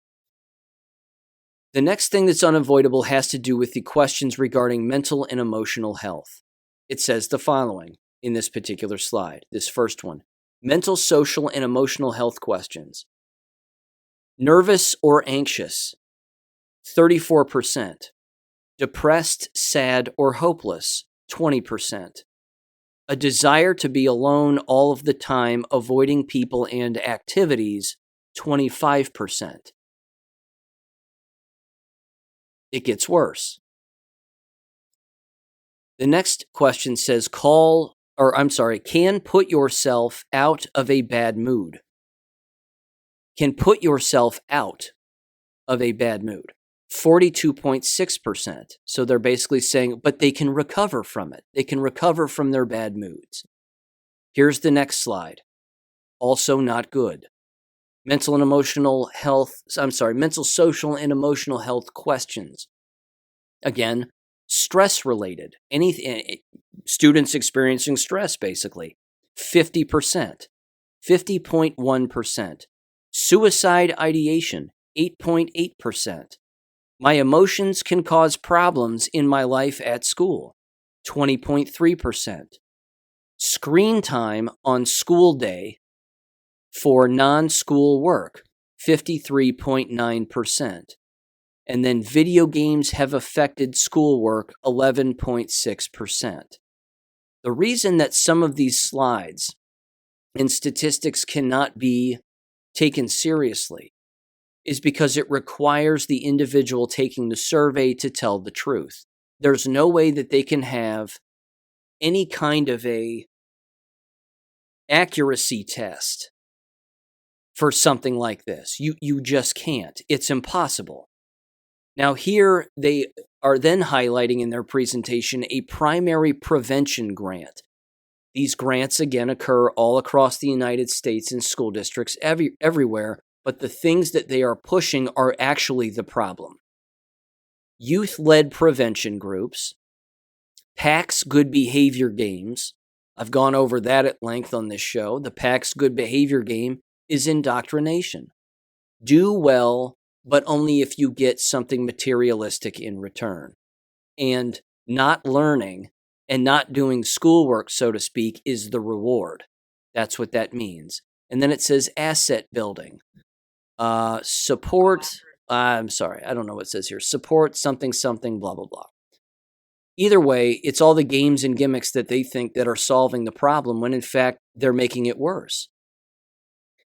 The next thing that's unavoidable has to do with the questions regarding mental and emotional health. It says the following in this particular slide, this first one: mental, social, and emotional health questions. Nervous or anxious, 34%. Depressed, sad, or hopeless, 20%. A desire to be alone all of the time, avoiding people and activities, 25%. It gets worse. The next question says can put yourself out of a bad mood. can put yourself out of a bad mood. 42.6%. So they're basically saying, but they can recover from it. They can recover from their bad moods. Here's the next slide. Also not good. Mental, social, and emotional health questions. Again, stress related. Students experiencing stress, basically. 50%. 50.1%. Suicide ideation, 8.8%. My emotions can cause problems in my life at school, 20.3%. Screen time on school day for non-school work, 53.9%. And then video games have affected schoolwork, 11.6%. The reason that some of these slides and statistics cannot be taken seriously is because it requires the individual taking the survey to tell the truth. There's no way that they can have any kind of a accuracy test for something like this. You just can't. It's impossible. Now here they are then highlighting in their presentation a primary prevention grant. These grants, again, occur all across the United States in school districts everywhere, but the things that they are pushing are actually the problem. Youth-led prevention groups, PAX Good Behavior Games. I've gone over that at length on this show. The PAX Good Behavior Game is indoctrination. Do well, but only if you get something materialistic in return. And not learning and not doing schoolwork, so to speak, is the reward. That's what that means. And then it says asset building. Support, I don't know what it says here. Support something, something, blah, blah, blah. Either way, it's all the games and gimmicks that they think that are solving the problem when in fact they're making it worse.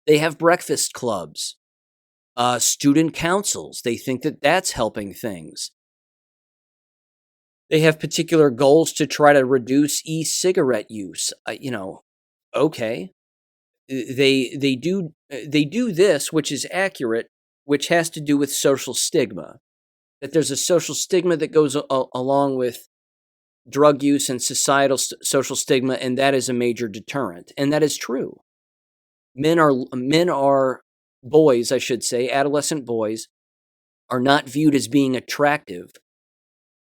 They have breakfast clubs, student councils. They think that that's helping things. They have particular goals to try to reduce e-cigarette use. Okay. They do this, which is accurate, which has to do with social stigma. That there's a social stigma that goes along with drug use and societal social stigma, and that is a major deterrent. And that is true. Men are boys, I should say, adolescent boys, are not viewed as being attractive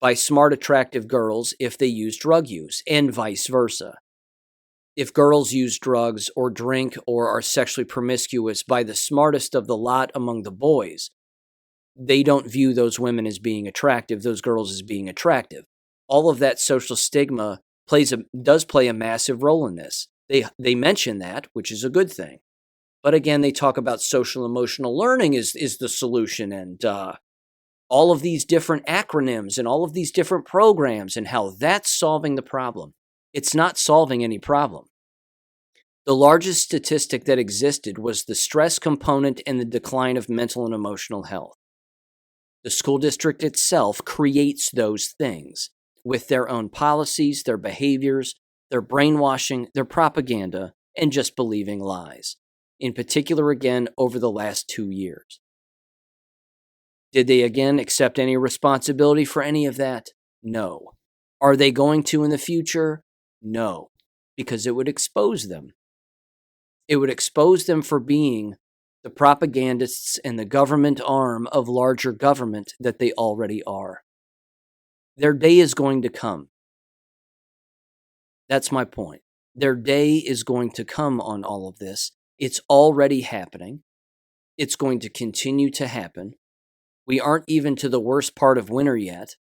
by smart, attractive girls if they use drug use, and vice versa. If girls use drugs or drink or are sexually promiscuous by the smartest of the lot among the boys, they don't view those women as being attractive, those girls as being attractive. All of that social stigma does play a massive role in this. They mention that, which is a good thing. But again, they talk about social emotional learning is the solution, and all of these different acronyms and all of these different programs and how that's solving the problem. It's not solving any problem. The largest statistic that existed was the stress component and the decline of mental and emotional health. The school district itself creates those things with their own policies, their behaviors, their brainwashing, their propaganda, and just believing lies. In particular, again, over the last 2 years. Did they again accept any responsibility for any of that? No. Are they going to in the future? No, because it would expose them. It would expose them for being the propagandists and the government arm of larger government that they already are. Their day is going to come. That's my point. Their day is going to come on all of this. It's already happening. It's going to continue to happen. We aren't even to the worst part of winter yet.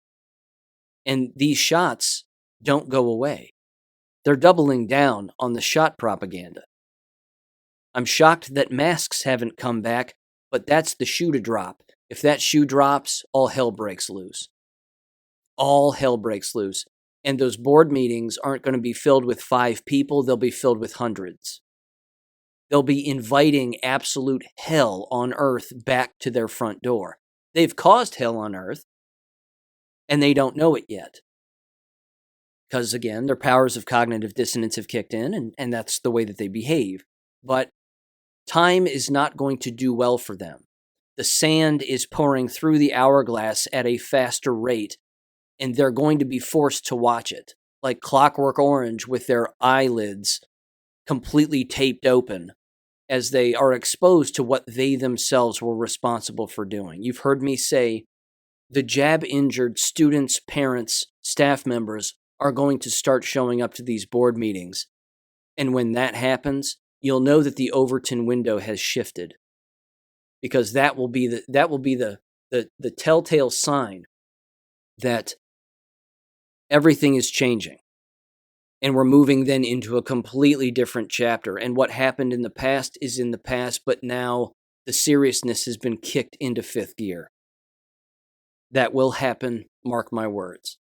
And these shots don't go away. They're doubling down on the shot propaganda. I'm shocked that masks haven't come back, but that's the shoe to drop. If that shoe drops, all hell breaks loose. All hell breaks loose. And those board meetings aren't going to be filled with 5 people. They'll be filled with hundreds. They'll be inviting absolute hell on earth back to their front door. They've caused hell on earth, and they don't know it yet. Because, again, their powers of cognitive dissonance have kicked in, and that's the way that they behave. But Time is not going to do well for them. The sand is pouring through the hourglass at a faster rate, and they're going to be forced to watch it, like Clockwork Orange, with their eyelids completely taped open as they are exposed to what they themselves were responsible for doing. You've heard me say the jab-injured students, parents, staff members are going to start showing up to these board meetings. And when that happens, you'll know that the Overton window has shifted, because that will be the telltale sign that everything is changing. And we're moving then into a completely different chapter. And what happened in the past is in the past, but now the seriousness has been kicked into fifth gear. That will happen, mark my words.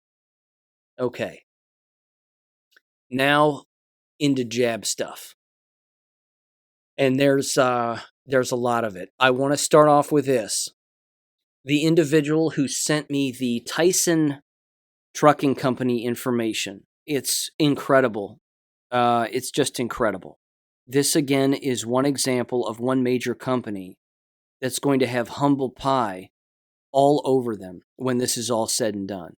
Okay. Now into jab stuff. And there's a lot of it. I want to start off with this. The individual who sent me the Tyson Trucking Company information. It's incredible. It's just incredible. This, again, is one example of one major company that's going to have humble pie all over them when this is all said and done.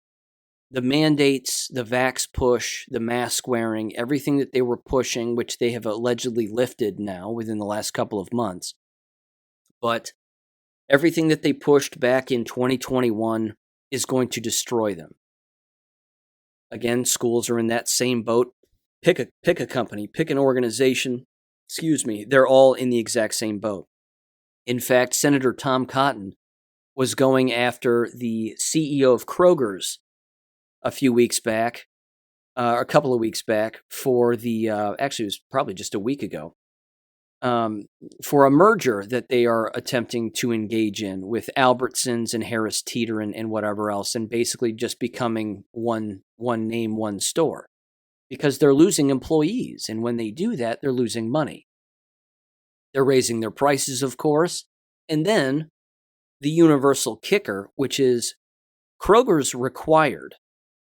The mandates, the vax push, the mask wearing, everything that they were pushing, which they have allegedly lifted now within the last couple of months. But everything that they pushed back in 2021 is going to destroy them. Again, schools are in that same boat. Pick a company, pick an organization. They're all in the exact same boat. In fact, Senator Tom Cotton was going after the CEO of Kroger's a couple of weeks back for actually it was probably just a week ago, for a merger that they are attempting to engage in with Albertsons and Harris Teeter and whatever else, and basically just becoming one name, one store, because they're losing employees. And when they do that, they're losing money. They're raising their prices, of course. And then the universal kicker, which is Kroger's required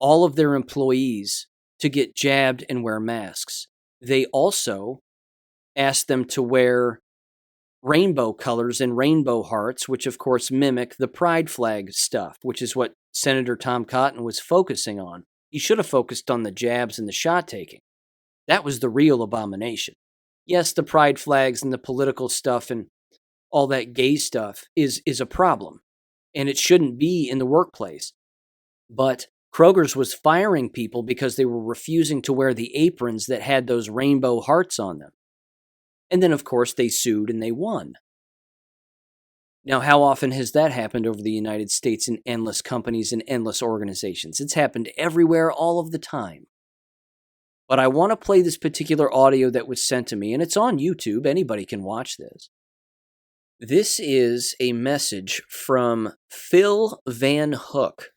all of their employees to get jabbed and wear masks. They also asked them to wear rainbow colors and rainbow hearts, which of course mimic the pride flag stuff, which is what Senator Tom Cotton was focusing on. He should have focused on the jabs and the shot taking. That was the real abomination. Yes, the pride flags and the political stuff and all that gay stuff is a problem, and it shouldn't be in the workplace. But Kroger's was firing people because they were refusing to wear the aprons that had those rainbow hearts on them. And then, of course, they sued and they won. Now, how often has that happened over the United States in endless companies and endless organizations? It's happened everywhere all of the time. But I want to play this particular audio that was sent to me, and it's on YouTube. Anybody can watch this. This is a message from Phil Van Hook,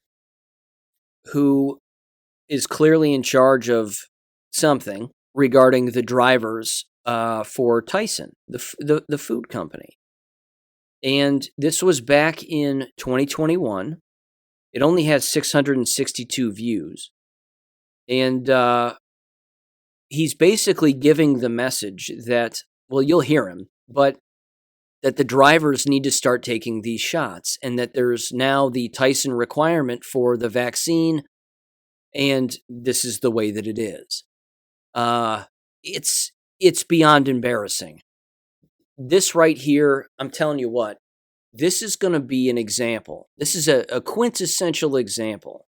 who is clearly in charge of something regarding the drivers for Tyson, the food company. And this was back in 2021. It only has 662 views. And he's basically giving the message that, well, you'll hear him, but that the drivers need to start taking these shots, and that there's now the Tyson requirement for the vaccine, and this is the way that it is. It's beyond embarrassing. This right here, I'm telling you what, this is going to be an example. This is a quintessential example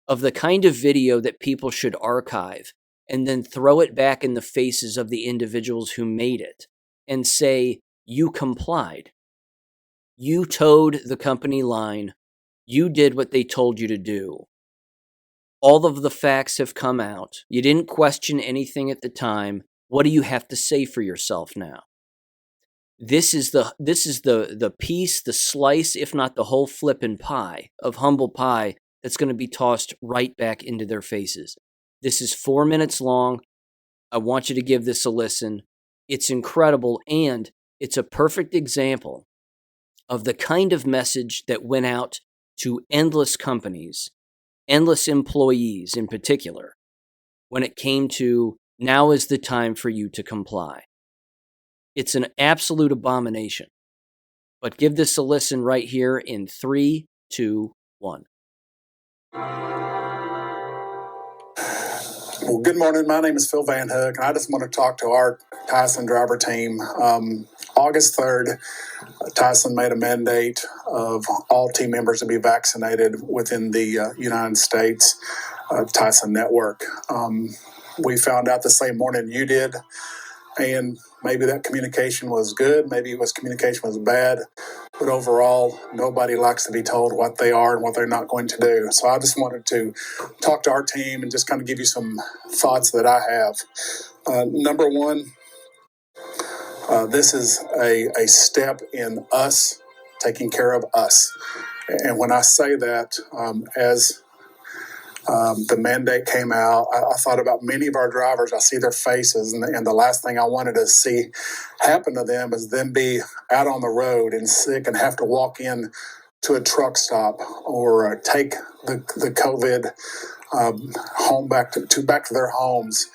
of the kind of video that people should archive and then throw it back in the faces of the individuals who made it and say, you complied. You towed the company line. You did what they told you to do. All of the facts have come out. You didn't question anything at the time. What do you have to say for yourself now? This is the piece, the slice, if not the whole flippin' pie of humble pie that's going to be tossed right back into their faces. This is 4 minutes long. I want you to give this a listen. It's incredible, and it's a perfect example of the kind of message that went out to endless companies, endless employees in particular, when it came to now is the time for you to comply. It's an absolute abomination. But give this a listen right here in 3, 2, 1. Well, good morning. My name is Phil Van Hook, and I just want to talk to our Tyson driver team. August 3rd, Tyson made a mandate of all team members to be vaccinated within the United States Tyson network. We found out the same morning you did, and maybe that communication was good, maybe communication was bad, but overall, nobody likes to be told what they are and what they're not going to do. So I just wanted to talk to our team and just kind of give you some thoughts that I have. Number one, this is a step in us taking care of us. And when I say that, as the mandate came out, I thought about many of our drivers. I see their faces, and the last thing I wanted to see happen to them is them be out on the road and sick and have to walk in to a truck stop or take the COVID home back to their homes.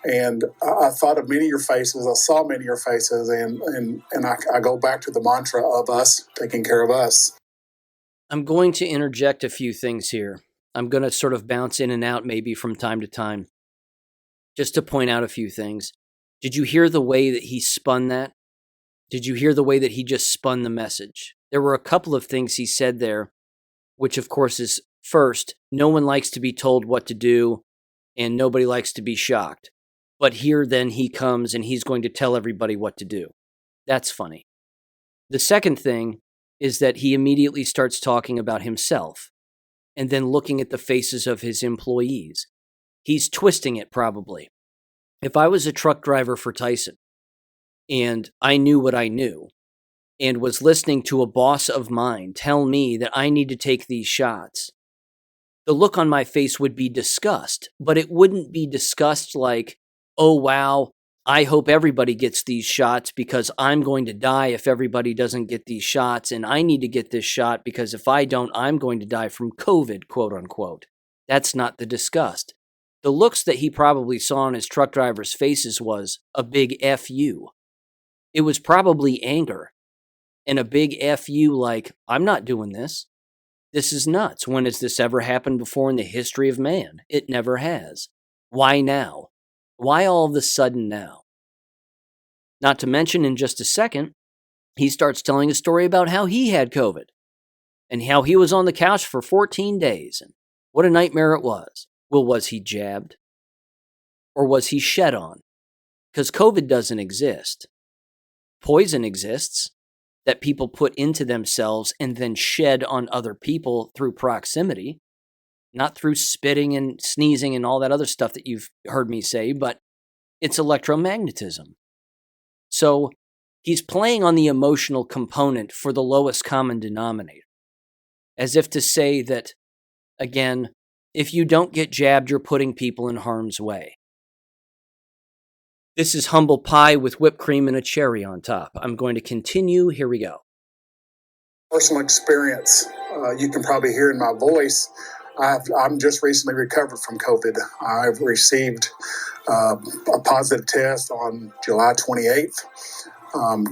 And I thought of many of your faces. I saw many of your faces, and I go back to the mantra of us taking care of us. I'm going to interject a few things here. I'm going to sort of bounce in and out maybe from time to time, just to point out a few things. Did you hear the way that he spun that? Did you hear the way that he just spun the message? There were a couple of things he said there, which of course is first, no one likes to be told what to do, and nobody likes to be shocked. But here then he comes and he's going to tell everybody what to do. That's funny. The second thing is that he immediately starts talking about himself and then looking at the faces of his employees. He's twisting it probably. If I was a truck driver for Tyson and I knew what I knew and was listening to a boss of mine tell me that I need to take these shots, the look on my face would be disgust, but it wouldn't be disgust like, oh wow, I hope everybody gets these shots because I'm going to die if everybody doesn't get these shots, and I need to get this shot because if I don't, I'm going to die from COVID, quote unquote. That's not the disgust. The looks that he probably saw on his truck drivers' faces was a big F you. It was probably anger and a big F you like, I'm not doing this. This is nuts. When has this ever happened before in the history of man? It never has. Why now? Why all of a sudden now? Not to mention, in just a second, he starts telling a story about how he had COVID and how he was on the couch for 14 days and what a nightmare it was. Well, was he jabbed? Or was he shed on? Because COVID doesn't exist. Poison exists that people put into themselves and then shed on other people through proximity. Not through spitting and sneezing and all that other stuff that you've heard me say, but it's electromagnetism. So he's playing on the emotional component for the lowest common denominator. As if to say that, again, if you don't get jabbed, you're putting people in harm's way. This is humble pie with whipped cream and a cherry on top. I'm going to continue. Here we go. Personal experience, you can probably hear in my voice. I'm just recently recovered from COVID. I've received a positive test on July 28th.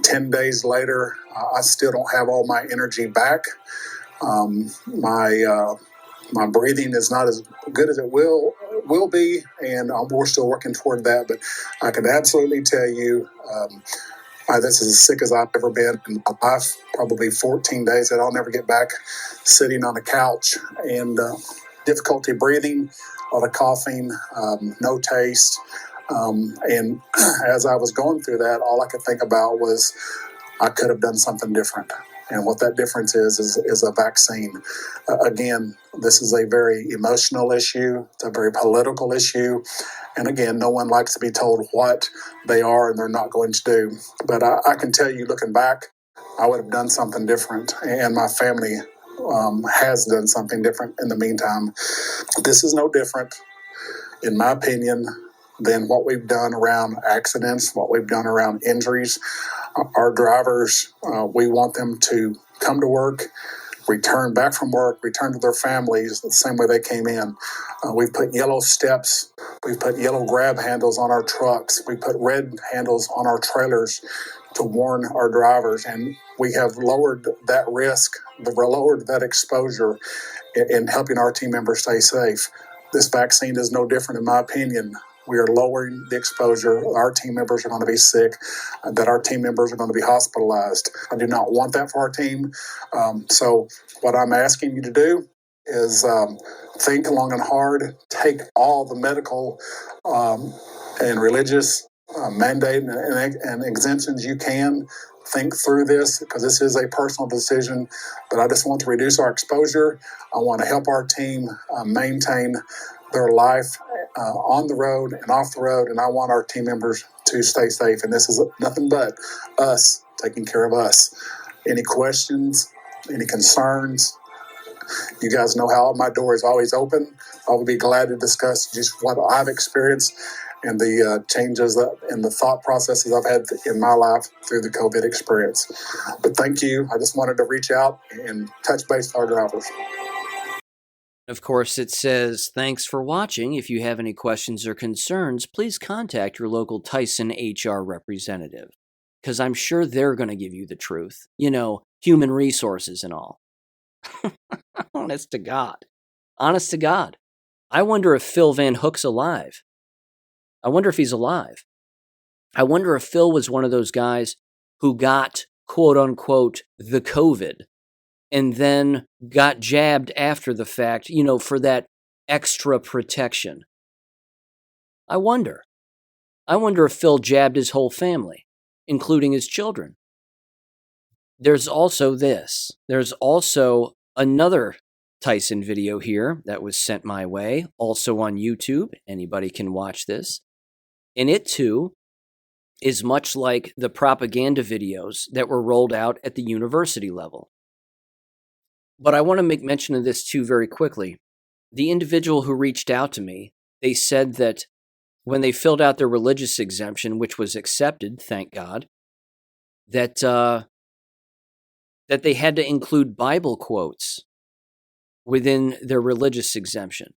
10 days later, I still don't have all my energy back. My breathing is not as good as it will be, and we're still working toward that. But I can absolutely tell you, this is as sick as I've ever been in my life. Probably 14 days that I'll never get back, sitting on a couch and difficulty breathing, a lot of coughing, no taste. And as I was going through that, all I could think about was I could have done something different. And what that difference is a vaccine. Again, this is a very emotional issue. It's a very political issue. And again, no one likes to be told what they are and they're not going to do. But I can tell you, looking back, I would have done something different. And my family has done something different in the meantime. This is no different, in my opinion, than what we've done around accidents, what we've done around injuries. Our drivers, we want them to come to work, return back from work, return to their families the same way they came in. We've put yellow steps, we've put yellow grab handles on our trucks, we put red handles on our trailers to warn our drivers, and we have lowered that risk, lowered that exposure in helping our team members stay safe. This vaccine is no different, in my opinion. We are lowering the exposure. Our team members are going to be sick, that our team members are going to be hospitalized. I do not want that for our team. So what I'm asking you to do is think long and hard, take all the medical and religious mandate and exemptions you can. Think through this, because this is a personal decision, but I just want to reduce our exposure. I want to help our team maintain their life on the road and off the road, and I want our team members to stay safe, and this is nothing but us taking care of us. Any questions, any concerns, you guys know how my door is always open. I will be glad to discuss just what I've experienced and the changes and the thought processes I've had in my life through the COVID experience. But thank you. I just wanted to reach out and touch base with our drivers. Of course, it says, thanks for watching. If you have any questions or concerns, please contact your local Tyson HR representative, because I'm sure they're going to give you the truth. You know, human resources and all. Honest to God. Honest to God. I wonder if Phil Van Hook's alive. I wonder if he's alive. I wonder if Phil was one of those guys who got, quote unquote, the COVID and then got jabbed after the fact, you know, for that extra protection. I wonder. I wonder if Phil jabbed his whole family, including his children. There's also this. There's also another Tyson video here that was sent my way, also on YouTube. Anybody can watch this. And it, too, is much like the propaganda videos that were rolled out at the university level. But I want to make mention of this, too, very quickly. The individual who reached out to me, they said that when they filled out their religious exemption, which was accepted, thank God, that they had to include Bible quotes within their religious exemption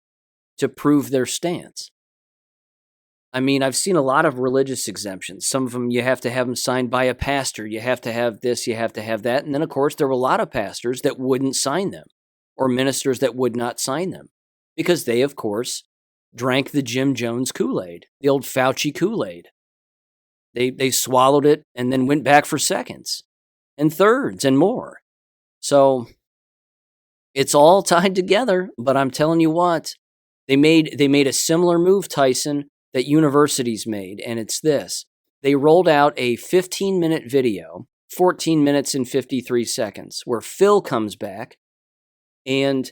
to prove their stance. I mean, I've seen a lot of religious exemptions. Some of them, you have to have them signed by a pastor. You have to have this, you have to have that. And then, of course, there were a lot of pastors that wouldn't sign them, or ministers that would not sign them, because they, of course, drank the Jim Jones Kool-Aid, the old Fauci Kool-Aid. They swallowed it and then went back for seconds and thirds and more. So it's all tied together, but I'm telling you what, they made a similar move, Tyson, that universities made, and it's this. They rolled out a 15-minute video, 14 minutes and 53 seconds, where Phil comes back, and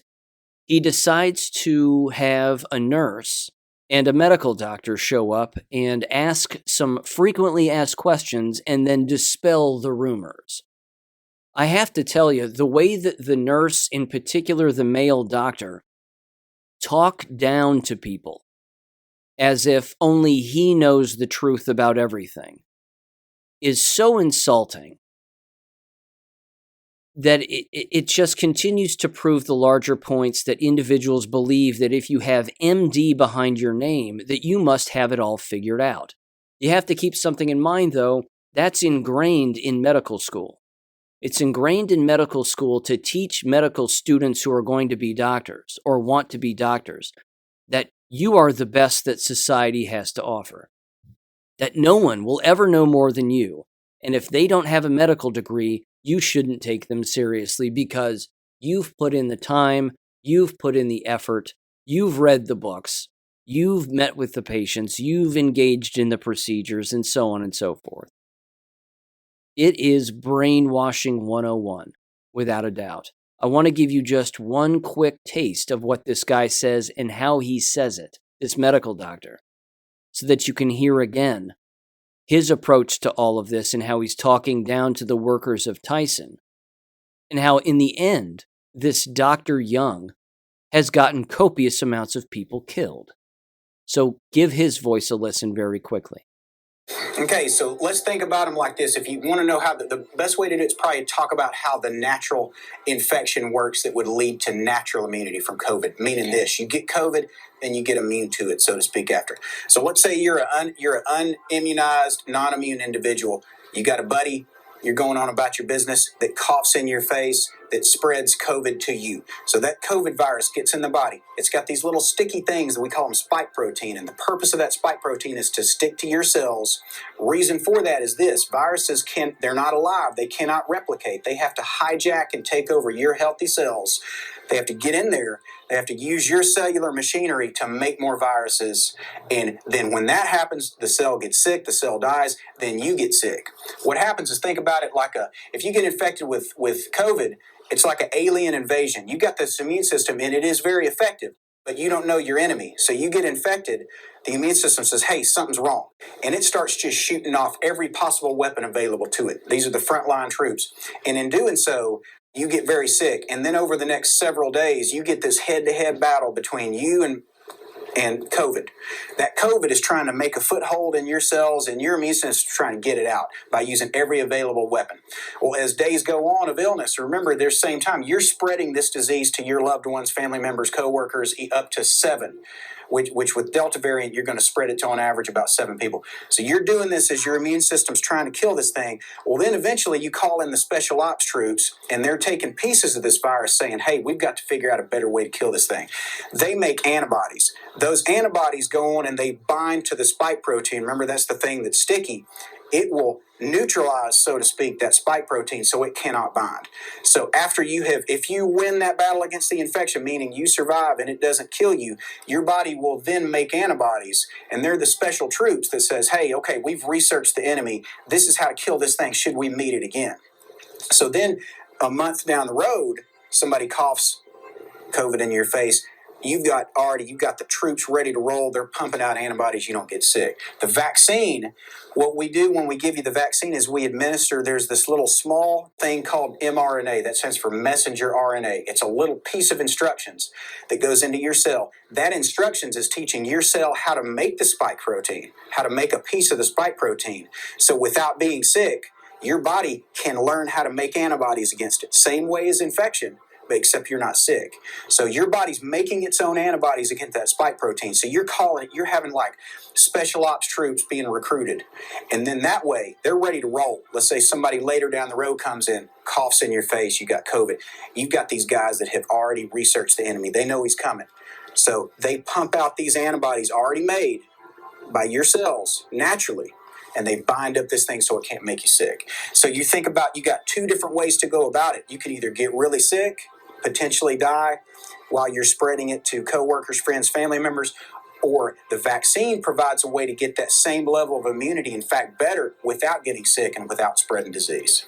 he decides to have a nurse and a medical doctor show up and ask some frequently asked questions and then dispel the rumors. I have to tell you, the way that the nurse, in particular the male doctor, talked down to people as if only he knows the truth about everything is so insulting that it just continues to prove the larger points that individuals believe that if you have MD behind your name, that you must have it all figured out. You have to keep something in mind, though. That's ingrained in medical school. It's ingrained in medical school to teach medical students who are going to be doctors or want to be doctors that you are the best that society has to offer, that no one will ever know more than you. And if they don't have a medical degree, you shouldn't take them seriously because you've put in the time, you've put in the effort, you've read the books, you've met with the patients, you've engaged in the procedures, and so on and so forth. It is brainwashing 101, without a doubt. I want to give you just one quick taste of what this guy says and how he says it, this medical doctor, so that you can hear again his approach to all of this and how he's talking down to the workers of Tyson, and how in the end, this Dr. Young has gotten copious amounts of people killed. So give his voice a listen very quickly. Okay, so let's think about them like this. If you want to know how the best way to do it is probably talk about how the natural infection works that would lead to natural immunity from COVID. Meaning this, you get COVID, then you get immune to it, so to speak, after. So let's say you're an unimmunized, non-immune individual. You got a buddy, you're going on about your business, that coughs in your face, that spreads COVID to you. So that COVID virus gets in the body. It's got these little sticky things that we call them spike protein. And the purpose of that spike protein is to stick to your cells. Reason for that is this: viruses they're not alive. They cannot replicate. They have to hijack and take over your healthy cells. They have to get in there. They have to use your cellular machinery to make more viruses. And then when that happens, the cell gets sick, the cell dies, then you get sick. What happens is, think about it like if you get infected with COVID, it's like an alien invasion. You got this immune system, and it is very effective, but you don't know your enemy. So you get infected, the immune system says, hey, something's wrong. And it starts just shooting off every possible weapon available to it. These are the frontline troops. And in doing so, you get very sick. And then over the next several days, you get this head-to-head battle between you and COVID. That COVID is trying to make a foothold in your cells, and your immune system is trying to get it out by using every available weapon. Well, as days go on of illness, remember, there's the same time you're spreading this disease to your loved ones, family members, coworkers, up to 7. Which with Delta variant, you're going to spread it to on average about 7 people. So you're doing this as your immune system's trying to kill this thing. Well, then eventually you call in the special ops troops, and they're taking pieces of this virus saying, hey, we've got to figure out a better way to kill this thing. They make antibodies. Those antibodies go on and they bind to the spike protein. Remember, that's the thing that's sticky. It will neutralize, so to speak, that spike protein so it cannot bind. So if you win that battle against the infection, meaning you survive and it doesn't kill you, your body will then make antibodies, and they're the special troops that says, hey, okay, we've researched the enemy. This is how to kill this thing should we meet it again. So then a month down the road, somebody coughs COVID in your face. You've got the troops ready to roll. They're pumping out antibodies. You don't get sick. The vaccine, what we do when we give you the vaccine is we administer, there's this little small thing called mRNA. That stands for messenger RNA. It's a little piece of instructions that goes into your cell. That instructions is teaching your cell how to make the spike protein, how to make a piece of the spike protein. So without being sick, your body can learn how to make antibodies against it. Same way as infection, but except you're not sick. So your body's making its own antibodies against that spike protein. So you're having like special ops troops being recruited. And then that way, they're ready to roll. Let's say somebody later down the road comes in, coughs in your face, you got COVID. You've got these guys that have already researched the enemy. They know he's coming. So they pump out these antibodies already made by your cells naturally, and they bind up this thing so it can't make you sick. So you think about, you got 2 different ways to go about it. You can either get really sick, potentially die while you're spreading it to coworkers, friends, family members, or the vaccine provides a way to get that same level of immunity, in fact, better, without getting sick and without spreading disease.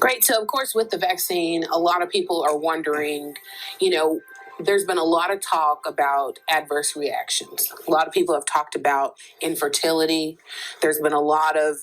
Great. So, of course, with the vaccine, a lot of people are wondering, there's been a lot of talk about adverse reactions. A lot of people have talked about infertility. There's been a lot of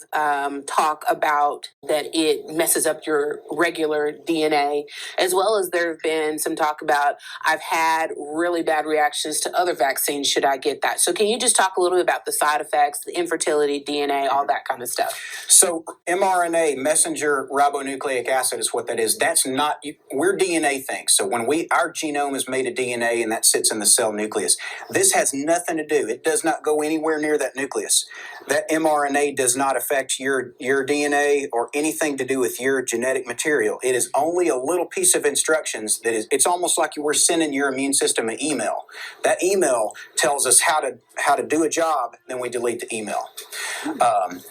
talk about that it messes up your regular DNA, as well as there have been some talk about I've had really bad reactions to other vaccines. Should I get that? So can you just talk a little bit about the side effects, the infertility, DNA, all that kind of stuff? So mRNA, messenger ribonucleic acid, is what that is. That's not, we're DNA things. So when our genome is made of DNA and that sits in the cell nucleus, this has nothing to do. It does not go anywhere near that nucleus. That mRNA does not affect your DNA or anything to do with your genetic material. It is only a little piece of instructions it's almost like you were sending your immune system an email. That email tells us how to do a job, then we delete the email.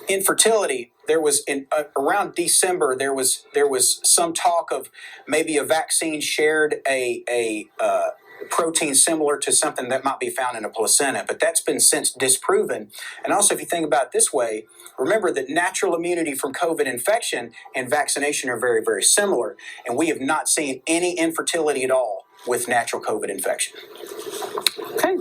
Infertility, there was around December, there was some talk of maybe a vaccine shared a protein similar to something that might be found in a placenta, but that's been since disproven. And also, if you think about it this way, remember that natural immunity from COVID infection and vaccination are very, very similar, and we have not seen any infertility at all with natural COVID infection. Okay.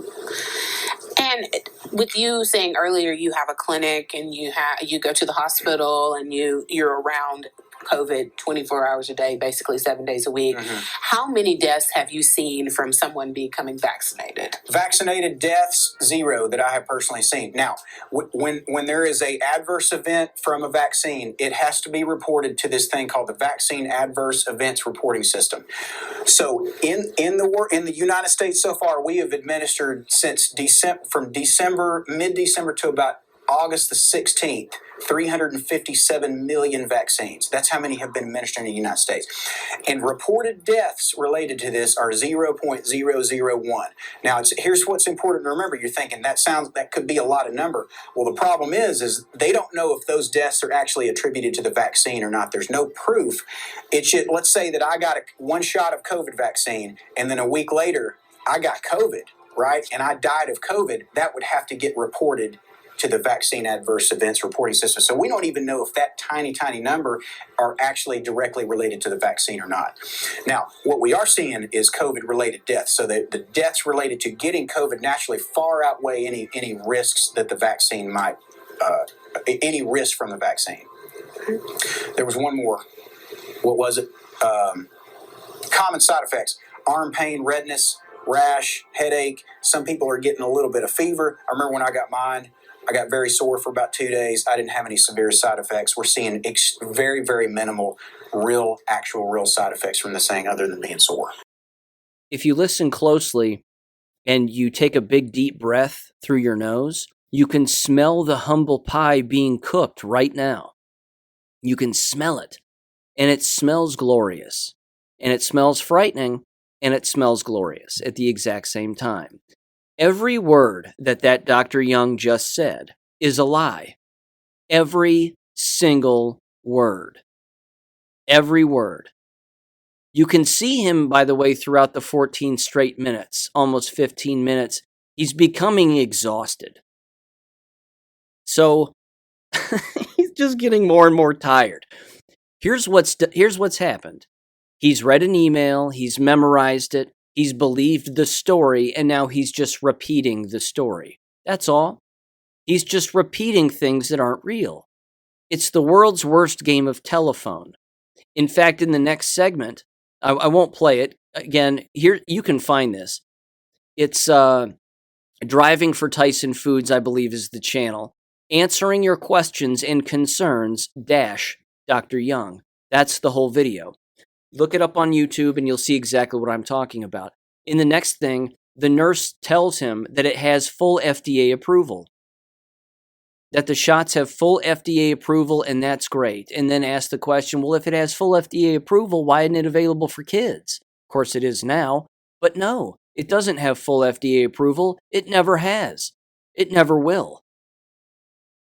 And with you saying earlier you have a clinic and you go to the hospital and you're around COVID 24 hours a day, basically 7 days a week. How many deaths have you seen from someone becoming vaccinated? Vaccinated deaths, 0 that I have personally seen. Now, when there is a adverse event from a vaccine, it has to be reported to this thing called the Vaccine Adverse Events Reporting System. So in the United States so far, we have administered since mid-December to about August the 16th, 357 million vaccines. That's how many have been administered in the United States. And reported deaths related to this are 0.001. Now, here's what's important to remember. You're thinking that could be a lot of number. Well, the problem is they don't know if those deaths are actually attributed to the vaccine or not. There's no proof. Let's say that I got one shot of COVID vaccine, and then a week later I got COVID, right? And I died of COVID. That would have to get reported to the Vaccine Adverse Events Reporting System. So we don't even know if that tiny, tiny number are actually directly related to the vaccine or not. Now, what we are seeing is COVID-related deaths. So the deaths related to getting COVID naturally far outweigh any risks that the vaccine might, any risk from the vaccine. There was one more. What was it? Common side effects: arm pain, redness, rash, headache. Some people are getting a little bit of fever. I remember when I got mine, I got very sore for about 2 days. I didn't have any severe side effects. We're seeing very, very minimal, real side effects from this thing other than being sore. If you listen closely and you take a big deep breath through your nose, you can smell the humble pie being cooked right now. You can smell it, and it smells glorious, and it smells frightening, and it smells glorious at the exact same time. Every word that Dr. Young just said is a lie. Every single word. Every word. You can see him, by the way, throughout the 14 straight minutes, almost 15 minutes. He's becoming exhausted. So he's just getting more and more tired. Here's what's happened. He's read an email, he's memorized it, he's believed the story, and now he's just repeating the story. That's all. He's just repeating things that aren't real. It's the world's worst game of telephone. In fact, in the next segment, I won't play it. Again, here you can find this. It's Driving for Tyson Foods, I believe, is the channel. Answering your questions and concerns, Dr. Young. That's the whole video. Look it up on YouTube and you'll see exactly what I'm talking about. In the next thing, the nurse tells him that it has full FDA approval. That the shots have full FDA approval, and that's great. And then asks the question, well, if it has full FDA approval, why isn't it available for kids? Of course it is now, but no, it doesn't have full FDA approval. It never has. It never will.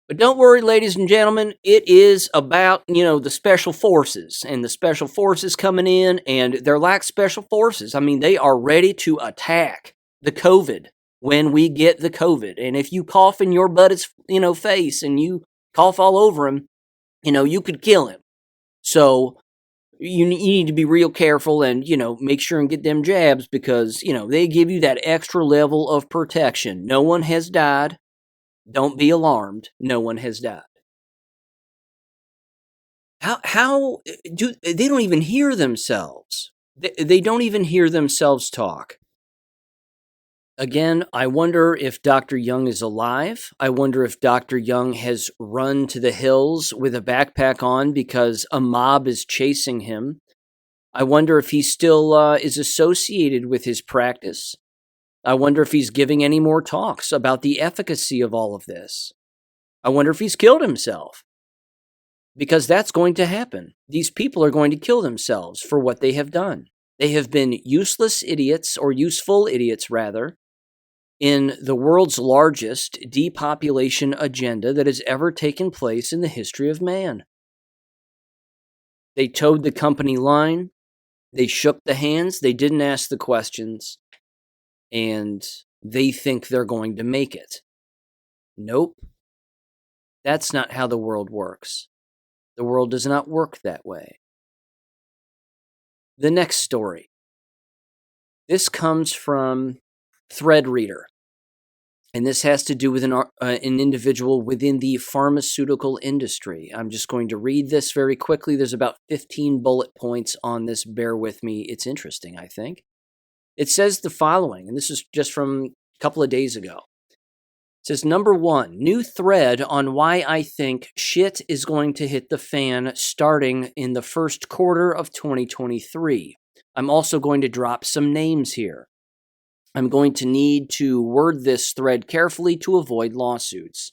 But don't worry, ladies and gentlemen, it is about, the special forces, and the special forces coming in, and they're like special forces. I mean, they are ready to attack the COVID when we get the COVID. And if you cough in your buddy's, face and you cough all over him, you could kill him. So you need to be real careful and, make sure and get them jabs because, they give you that extra level of protection. No one has died. Don't be alarmed. No one has died. How do they don't even hear themselves? They don't even hear themselves talk. Again, I wonder if Dr. Young is alive. I wonder if Dr. Young has run to the hills with a backpack on because a mob is chasing him. I wonder if he still is associated with his practice. I wonder if he's giving any more talks about the efficacy of all of this. I wonder if he's killed himself. Because that's going to happen. These people are going to kill themselves for what they have done. They have been useless idiots, or useful idiots rather, in the world's largest depopulation agenda that has ever taken place in the history of man. They towed the company line. They shook the hands. They didn't ask the questions. And they think they're going to make it. Nope. That's not how the world works. The world does not work that way. The next story. This comes from Threadreader. And this has to do with an individual within the pharmaceutical industry. I'm just going to read this very quickly. There's about 15 bullet points on this. Bear with me. It's interesting, I think. It says the following, and this is just from a couple of days ago. It says, number 1, new thread on why I think shit is going to hit the fan starting in the first quarter of 2023. I'm also going to drop some names here. I'm going to need to word this thread carefully to avoid lawsuits.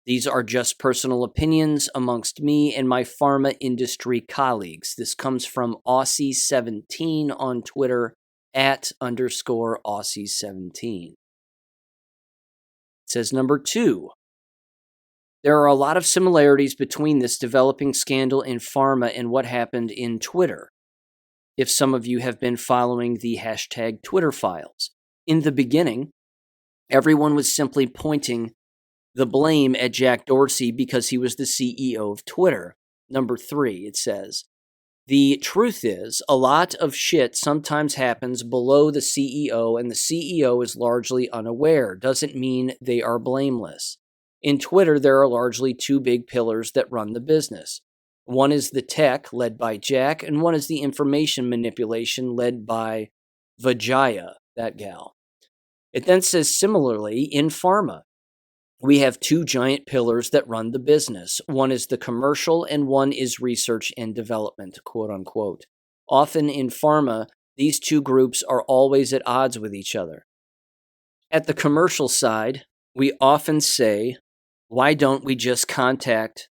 These are just personal opinions amongst me and my pharma industry colleagues. This comes from Aussie17 on Twitter, @_Aussie17. It says, number 2, there are a lot of similarities between this developing scandal in pharma and what happened in Twitter. If some of you have been following the hashtag Twitter files. In the beginning, everyone was simply pointing the blame at Jack Dorsey because he was the CEO of Twitter. Number 3, it says, the truth is, a lot of shit sometimes happens below the CEO, and the CEO is largely unaware. Doesn't mean they are blameless. In Twitter, there are largely 2 big pillars that run the business. One is the tech, led by Jack, and one is the information manipulation, led by Vijaya, that gal. It then says, similarly, in pharma, we have 2 giant pillars that run the business. One is the commercial, and one is research and development, quote unquote. Often in pharma, these 2 groups are always at odds with each other. At the commercial side, we often say, why don't we just contract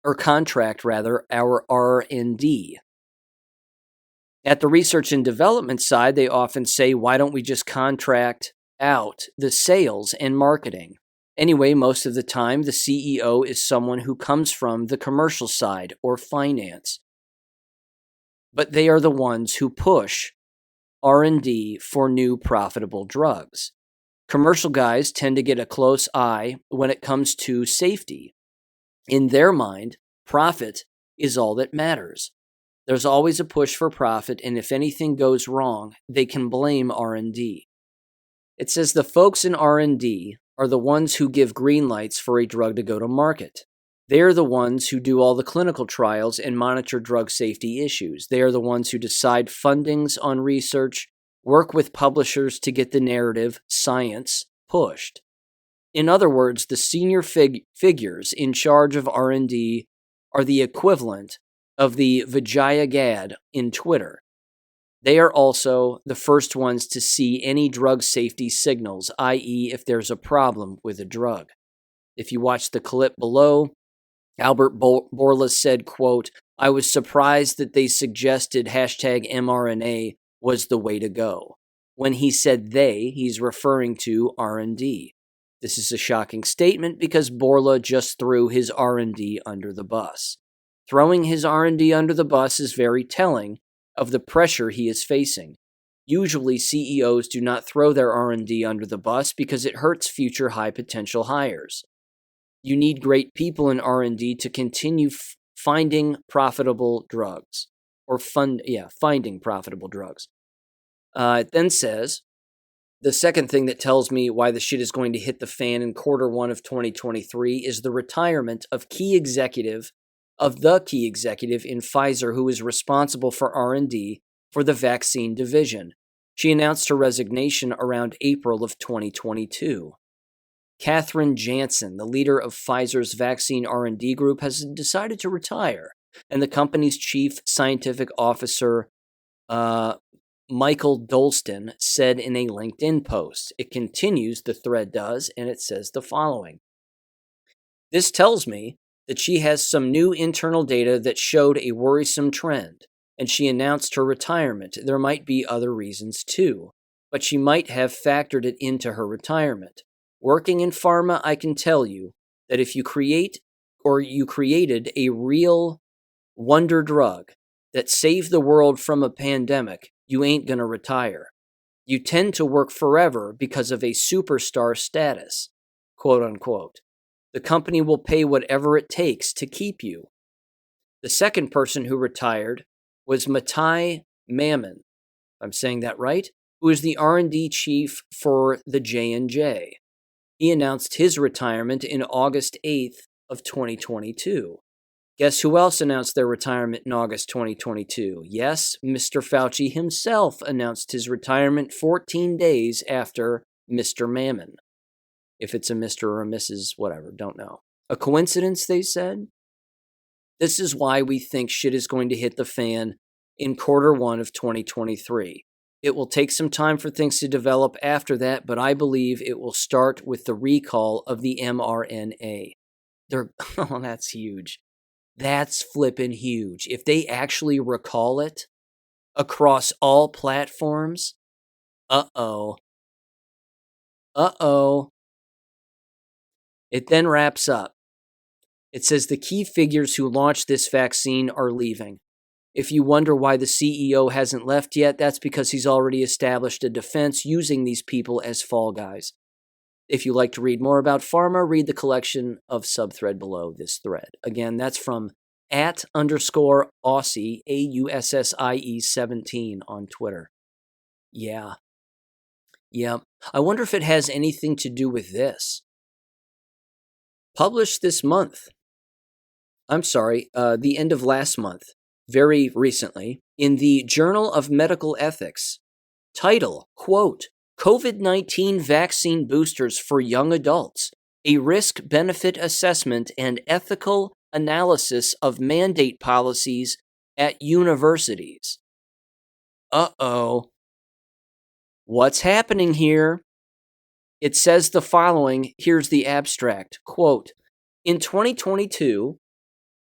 our R&D? At the research and development side, they often say, why don't we just contract out the sales and marketing? Anyway, most of the time, the CEO is someone who comes from the commercial side or finance. But they are the ones who push R&D for new profitable drugs. Commercial guys tend to get a close eye when it comes to safety. In their mind, profit is all that matters. There's always a push for profit, and if anything goes wrong, they can blame R&D. It says the folks in R&D are the ones who give green lights for a drug to go to market. They are the ones who do all the clinical trials and monitor drug safety issues. They are the ones who decide fundings on research, work with publishers to get the narrative, science, pushed. In other words, the senior figures in charge of R&D are the equivalent of the Vijaya Gad in Twitter. They are also the first ones to see any drug safety signals, i.e. if there's a problem with a drug. If you watch the clip below, Albert Bourla said, quote, I was surprised that they suggested hashtag mRNA was the way to go. When he said they, he's referring to R&D. This is a shocking statement because Bourla just threw his R&D under the bus. Throwing his R&D under the bus is very telling of the pressure he is facing. Usually, CEOs do not throw their R&D under the bus because it hurts future high-potential hires. You need great people in R&D to continue finding profitable drugs, or finding profitable drugs. It then says, the second thing that tells me why the shit is going to hit the fan in quarter 1 of 2023 is the retirement of the key executive in Pfizer who is responsible for R&D for the vaccine division. She announced her resignation around April of 2022. Katherine Jansen, the leader of Pfizer's vaccine R&D group, has decided to retire, and the company's chief scientific officer, Michael Dolston, said in a LinkedIn post. It continues, the thread does, and it says the following. This tells me that she has some new internal data that showed a worrisome trend, and she announced her retirement. There might be other reasons too, but she might have factored it into her retirement. Working in pharma, I can tell you that if you created a real wonder drug that saved the world from a pandemic, you ain't gonna retire. You tend to work forever because of a superstar status, quote unquote. The company will pay whatever it takes to keep you. The second person who retired was Matai Mammon, if I'm saying that right, who is the R&D chief for the J&J. He announced his retirement in August 8th of 2022. Guess who else announced their retirement in August 2022? Yes, Mr. Fauci himself announced his retirement 14 days after Mr. Mammon. If it's a Mr. or a Mrs., whatever, don't know. A coincidence, they said? This is why we think shit is going to hit the fan in Q1 of 2023. It will take some time for things to develop after that, but I believe it will start with the recall of the mRNA. Oh, that's huge. That's flippin' huge. If they actually recall it across all platforms, uh-oh. It then wraps up. It says the key figures who launched this vaccine are leaving. If you wonder why the CEO hasn't left yet, that's because he's already established a defense using these people as fall guys. If you like to read more about pharma, read the collection of subthread below this thread. Again, that's from @_Aussie, AUSSIE 17 on Twitter. Yeah. I wonder if it has anything to do with this. Published this month. The end of last month. Very recently, in the Journal of Medical Ethics. Title, quote, COVID-19 vaccine boosters for young adults, a risk-benefit assessment and ethical analysis of mandate policies at universities. Uh-oh. What's happening here? It says the following. Here's the abstract. Quote, in 2022,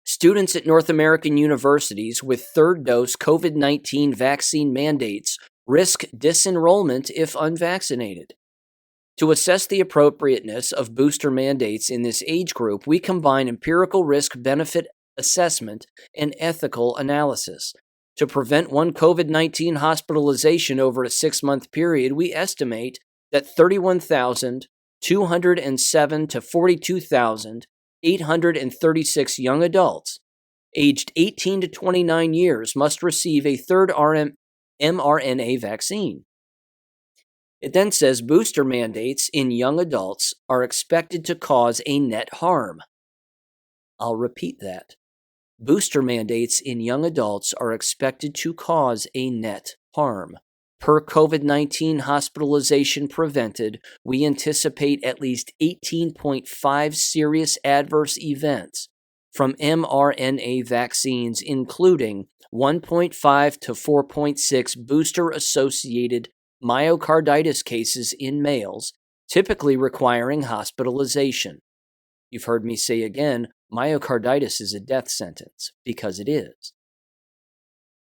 students at North American universities with third dose COVID-19 vaccine mandates risk disenrollment if unvaccinated. To assess the appropriateness of booster mandates in this age group, we combine empirical risk-benefit assessment and ethical analysis. To prevent one COVID-19 hospitalization over a 6-month period, we estimate that 31,207 to 42,836 young adults aged 18 to 29 years must receive a third mRNA vaccine. It then says booster mandates in young adults are expected to cause a net harm. I'll repeat that. Booster mandates in young adults are expected to cause a net harm. Per COVID-19 hospitalization prevented, we anticipate at least 18.5 serious adverse events from mRNA vaccines, including 1.5 to 4.6 booster-associated myocarditis cases in males, typically requiring hospitalization. You've heard me say again, myocarditis is a death sentence, because it is.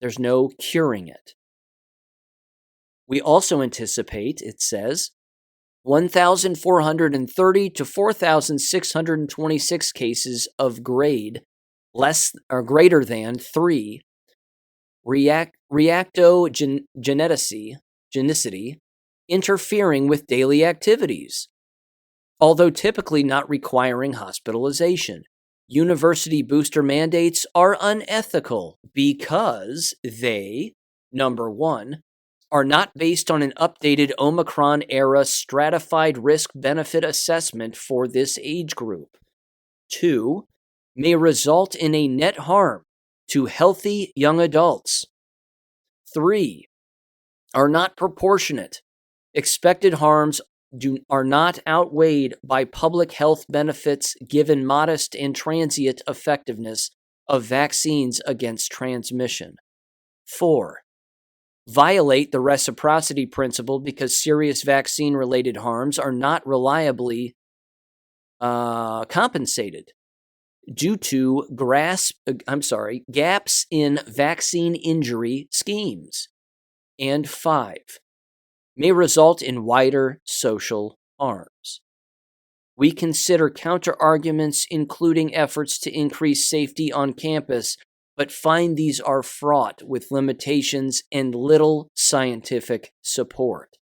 There's no curing it. We also anticipate, it says, 1,430 to 4,626 cases of grade less or greater than 3 reactogenicity interfering with daily activities, although typically not requiring hospitalization. University booster mandates are unethical because they, number one, are not based on an updated Omicron-era stratified risk-benefit assessment for this age group. 2, may result in a net harm to healthy young adults. 3, are not proportionate. Expected harms are not outweighed by public health benefits given modest and transient effectiveness of vaccines against transmission. 4, violate the reciprocity principle because serious vaccine-related harms are not reliably compensated due to gaps in vaccine injury schemes. And 5, may result in wider social harms. We consider counter-arguments, including efforts to increase safety on campus, but find these are fraught with limitations and little scientific support.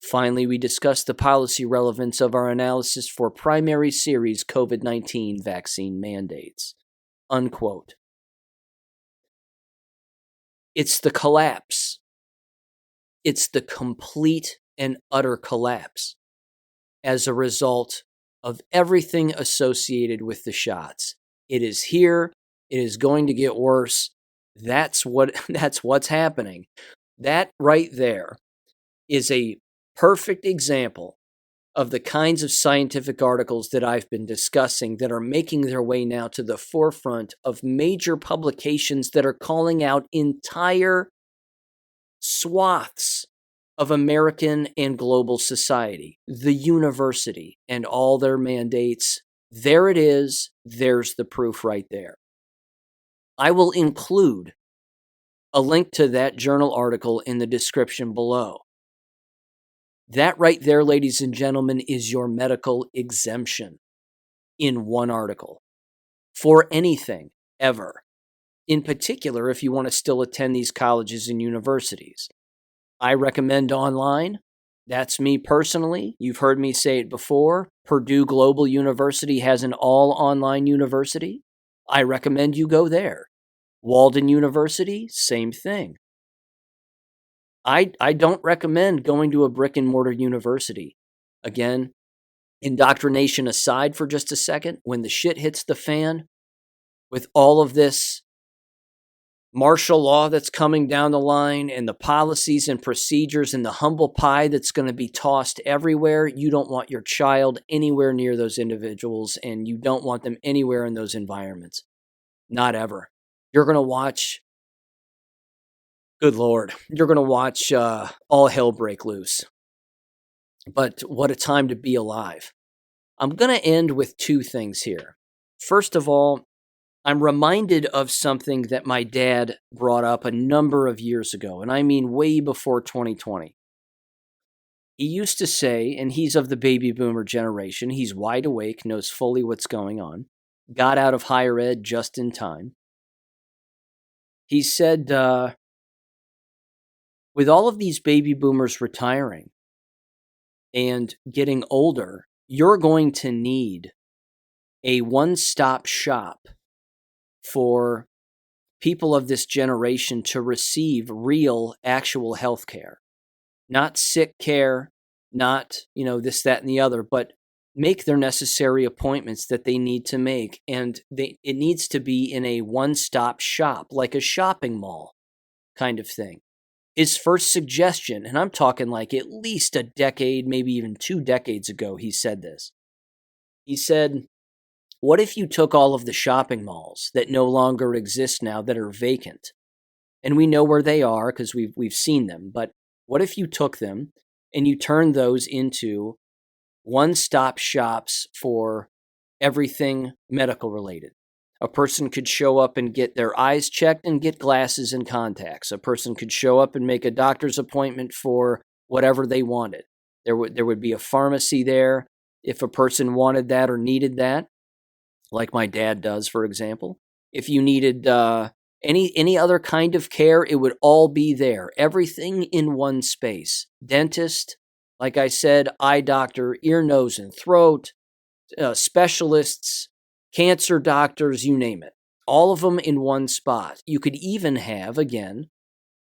Finally, we discuss the policy relevance of our analysis for primary series COVID-19 vaccine mandates. Unquote. It's the collapse. It's the complete and utter collapse as a result of everything associated with the shots. It is here. It is going to get worse. That's what's happening. That right there is a perfect example of the kinds of scientific articles that I've been discussing that are making their way now to the forefront of major publications that are calling out entire swaths of American and global society, the university and all their mandates. There it is. There's the proof right there. I will include a link to that journal article in the description below. That right there, ladies and gentlemen, is your medical exemption in one article for anything ever. In particular, if you want to still attend these colleges and universities. I recommend online. That's me personally. You've heard me say it before. Purdue Global University has an all-online university. I recommend you go there. Walden University, same thing. I don't recommend going to a brick-and-mortar university. Again, indoctrination aside for just a second, when the shit hits the fan, with all of this martial law that's coming down the line and the policies and procedures and the humble pie that's going to be tossed everywhere, you don't want your child anywhere near those individuals, and you don't want them anywhere in those environments. Not ever. You're going to watch, good Lord, you're going to watch all hell break loose. But what a time to be alive. I'm going to end with two things here. First of all, I'm reminded of something that my dad brought up a number of years ago, and I mean way before 2020. He used to say, and he's of the baby boomer generation, he's wide awake, knows fully what's going on, got out of higher ed just in time. He said, with all of these baby boomers retiring and getting older, you're going to need a one-stop shop for people of this generation to receive real, actual health care. Not sick care, not, this, that, and the other, but make their necessary appointments that they need to make. And it needs to be in a one-stop shop, like a shopping mall kind of thing. His first suggestion, and I'm talking like at least a decade, maybe even 2 decades ago, he said this. He said, what if you took all of the shopping malls that no longer exist now that are vacant? And we know where they are because we've seen them. But what if you took them and you turned those into one-stop shops for everything medical related? A person could show up and get their eyes checked and get glasses and contacts. A person could show up and make a doctor's appointment for whatever they wanted. There would be a pharmacy there if a person wanted that or needed that, like my dad does, for example. If you needed any other kind of care, it would all be there. Everything in one space. Dentist, like I said, eye doctor, ear, nose, and throat, specialists, cancer doctors, you name it. All of them in one spot. You could even have, again,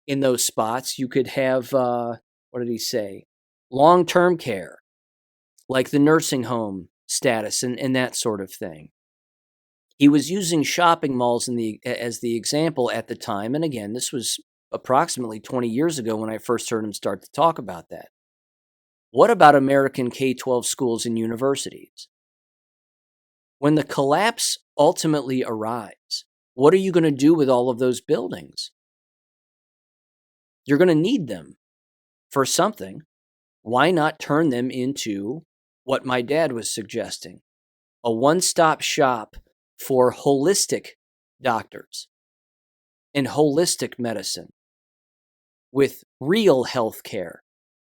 in those spots, you could have, what did he say? Long-term care, like the nursing home status and that sort of thing. He was using shopping malls as the example at the time. And again, this was approximately 20 years ago when I first heard him start to talk about that. What about American K12 schools and universities? When the collapse ultimately arrives, what are you going to do with all of those buildings? You're going to need them for something. Why not turn them into what my dad was suggesting? A one-stop shop for holistic doctors and holistic medicine with real health care,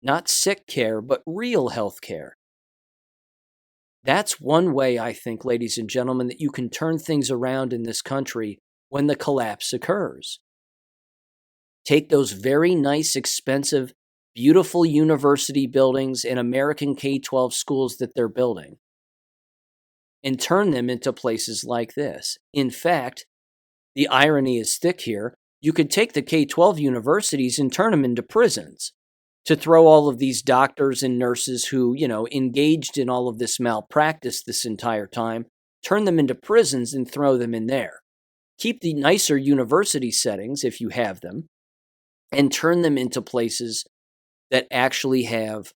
not sick care, but real health care. That's one way, I think, ladies and gentlemen, that you can turn things around in this country when the collapse occurs. Take those very nice, expensive, beautiful university buildings and American K12 schools that they're building and turn them into places like this. In fact, the irony is thick here. You could take the K12 universities and turn them into prisons. to throw all of these doctors and nurses who, engaged in all of this malpractice this entire time, turn them into prisons and throw them in there. Keep the nicer university settings, if you have them, and turn them into places that actually have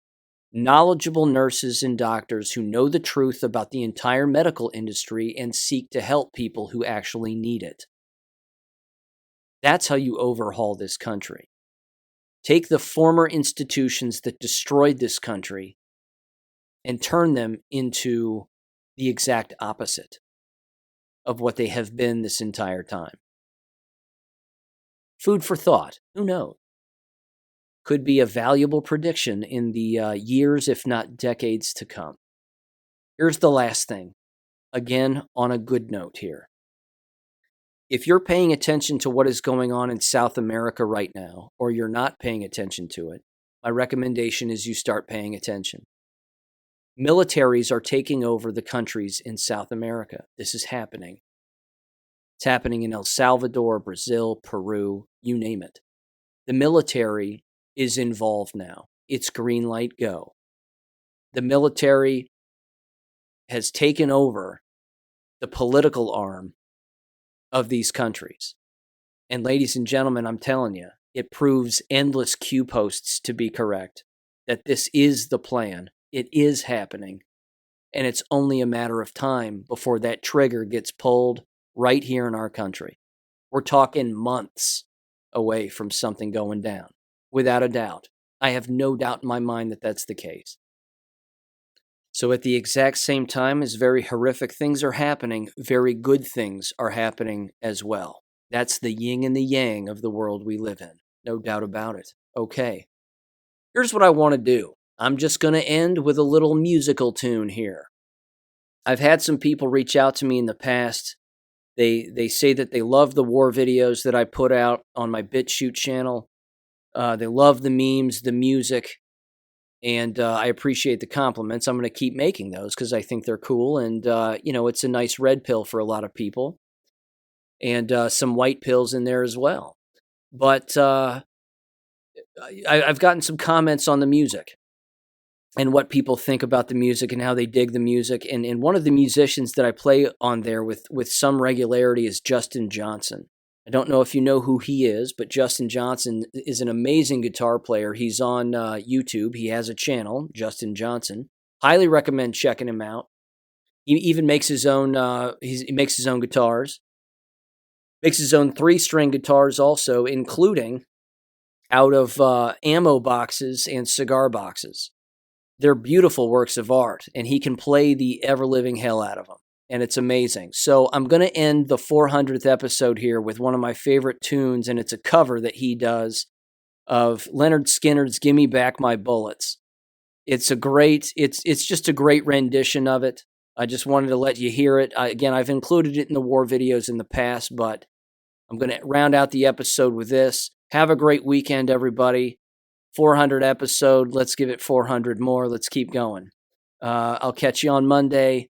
knowledgeable nurses and doctors who know the truth about the entire medical industry and seek to help people who actually need it. That's how you overhaul this country. Take the former institutions that destroyed this country and turn them into the exact opposite of what they have been this entire time. Food for thought. Who knows? Could be a valuable prediction in the years, if not decades, to come. Here's the last thing. Again, on a good note here. If you're paying attention to what is going on in South America right now, or you're not paying attention to it, my recommendation is you start paying attention. Militaries are taking over the countries in South America. This is happening. It's happening in El Salvador, Brazil, Peru, you name it. The military is involved now. It's green light, go. The military has taken over the political arm of these countries. And ladies and gentlemen, I'm telling you, it proves endless Q posts to be correct, that this is the plan. It is happening. And it's only a matter of time before that trigger gets pulled right here in our country. We're talking months away from something going down, without a doubt. I have no doubt in my mind that that's the case. So at the exact same time as very horrific things are happening, very good things are happening as well. That's the yin and the yang of the world we live in. No doubt about it. Okay. Here's what I want to do. I'm just going to end with a little musical tune here. I've had some people reach out to me in the past. They say that they love the war videos that I put out on my BitChute channel. They love the memes, the music. And I appreciate the compliments. I'm going to keep making those because I think they're cool. And, it's a nice red pill for a lot of people. And some white pills in there as well. But I've gotten some comments on the music and what people think about the music and how they dig the music. And one of the musicians that I play on there with some regularity is Justin Johnson. I don't know if you know who he is, but Justin Johnson is an amazing guitar player. He's on YouTube. He has a channel, Justin Johnson. Highly recommend checking him out. He even makes his own. He makes his own guitars. Makes his own 3-string guitars also, including out of ammo boxes and cigar boxes. They're beautiful works of art, and he can play the ever-living hell out of them. And it's amazing. So I'm going to end the 400th episode here with one of my favorite tunes, and it's a cover that he does of Leonard Skinner's "Gimme Back My Bullets." It's just a great rendition of it. I just wanted to let you hear it. Again, I've included it in the war videos in the past, but I'm going to round out the episode with this. Have a great weekend, everybody. 400 episode. Let's give it 400 more. Let's keep going. I'll catch you on Monday.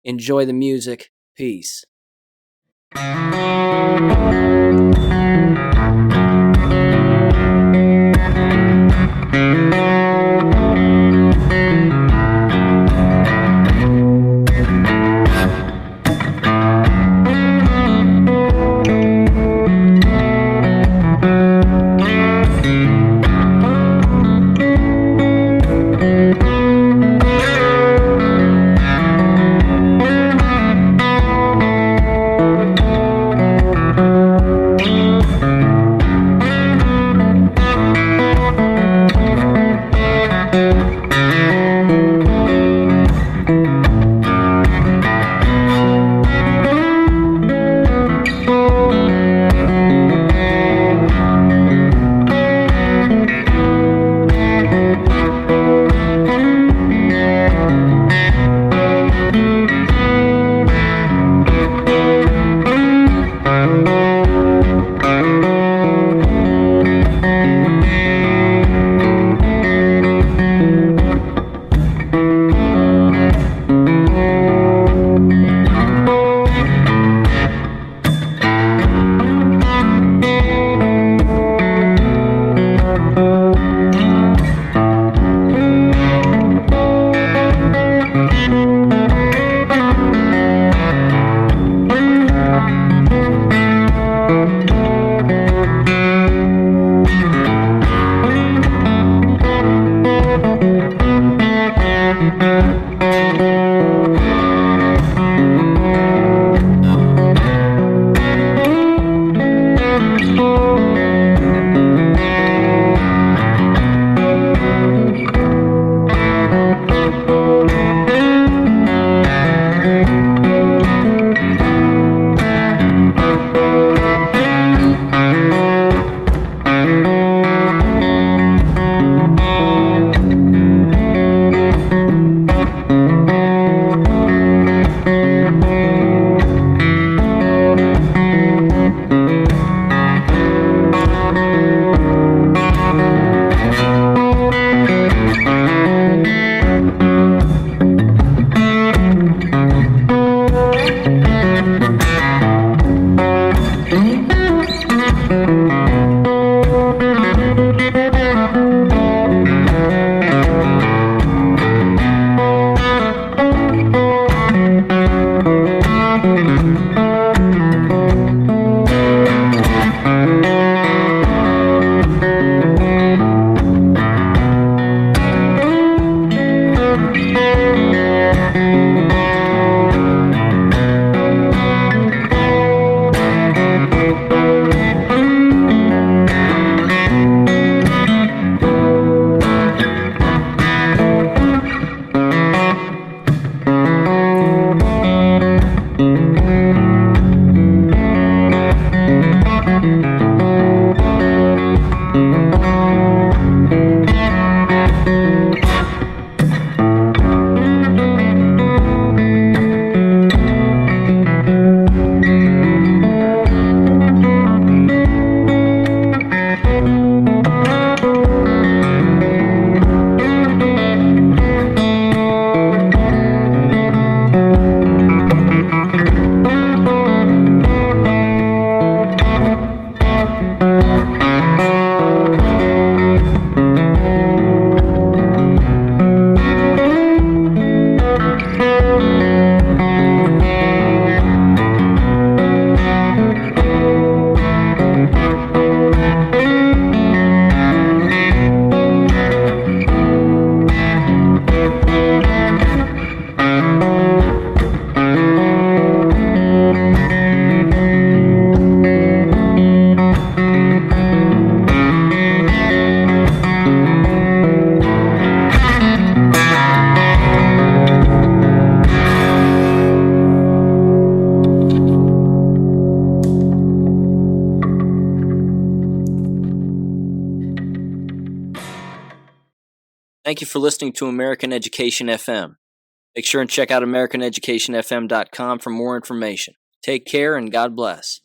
Enjoy the music. Peace. Thank you for listening to American Education FM. Make sure and check out AmericanEducationFM.com for more information. Take care and God bless.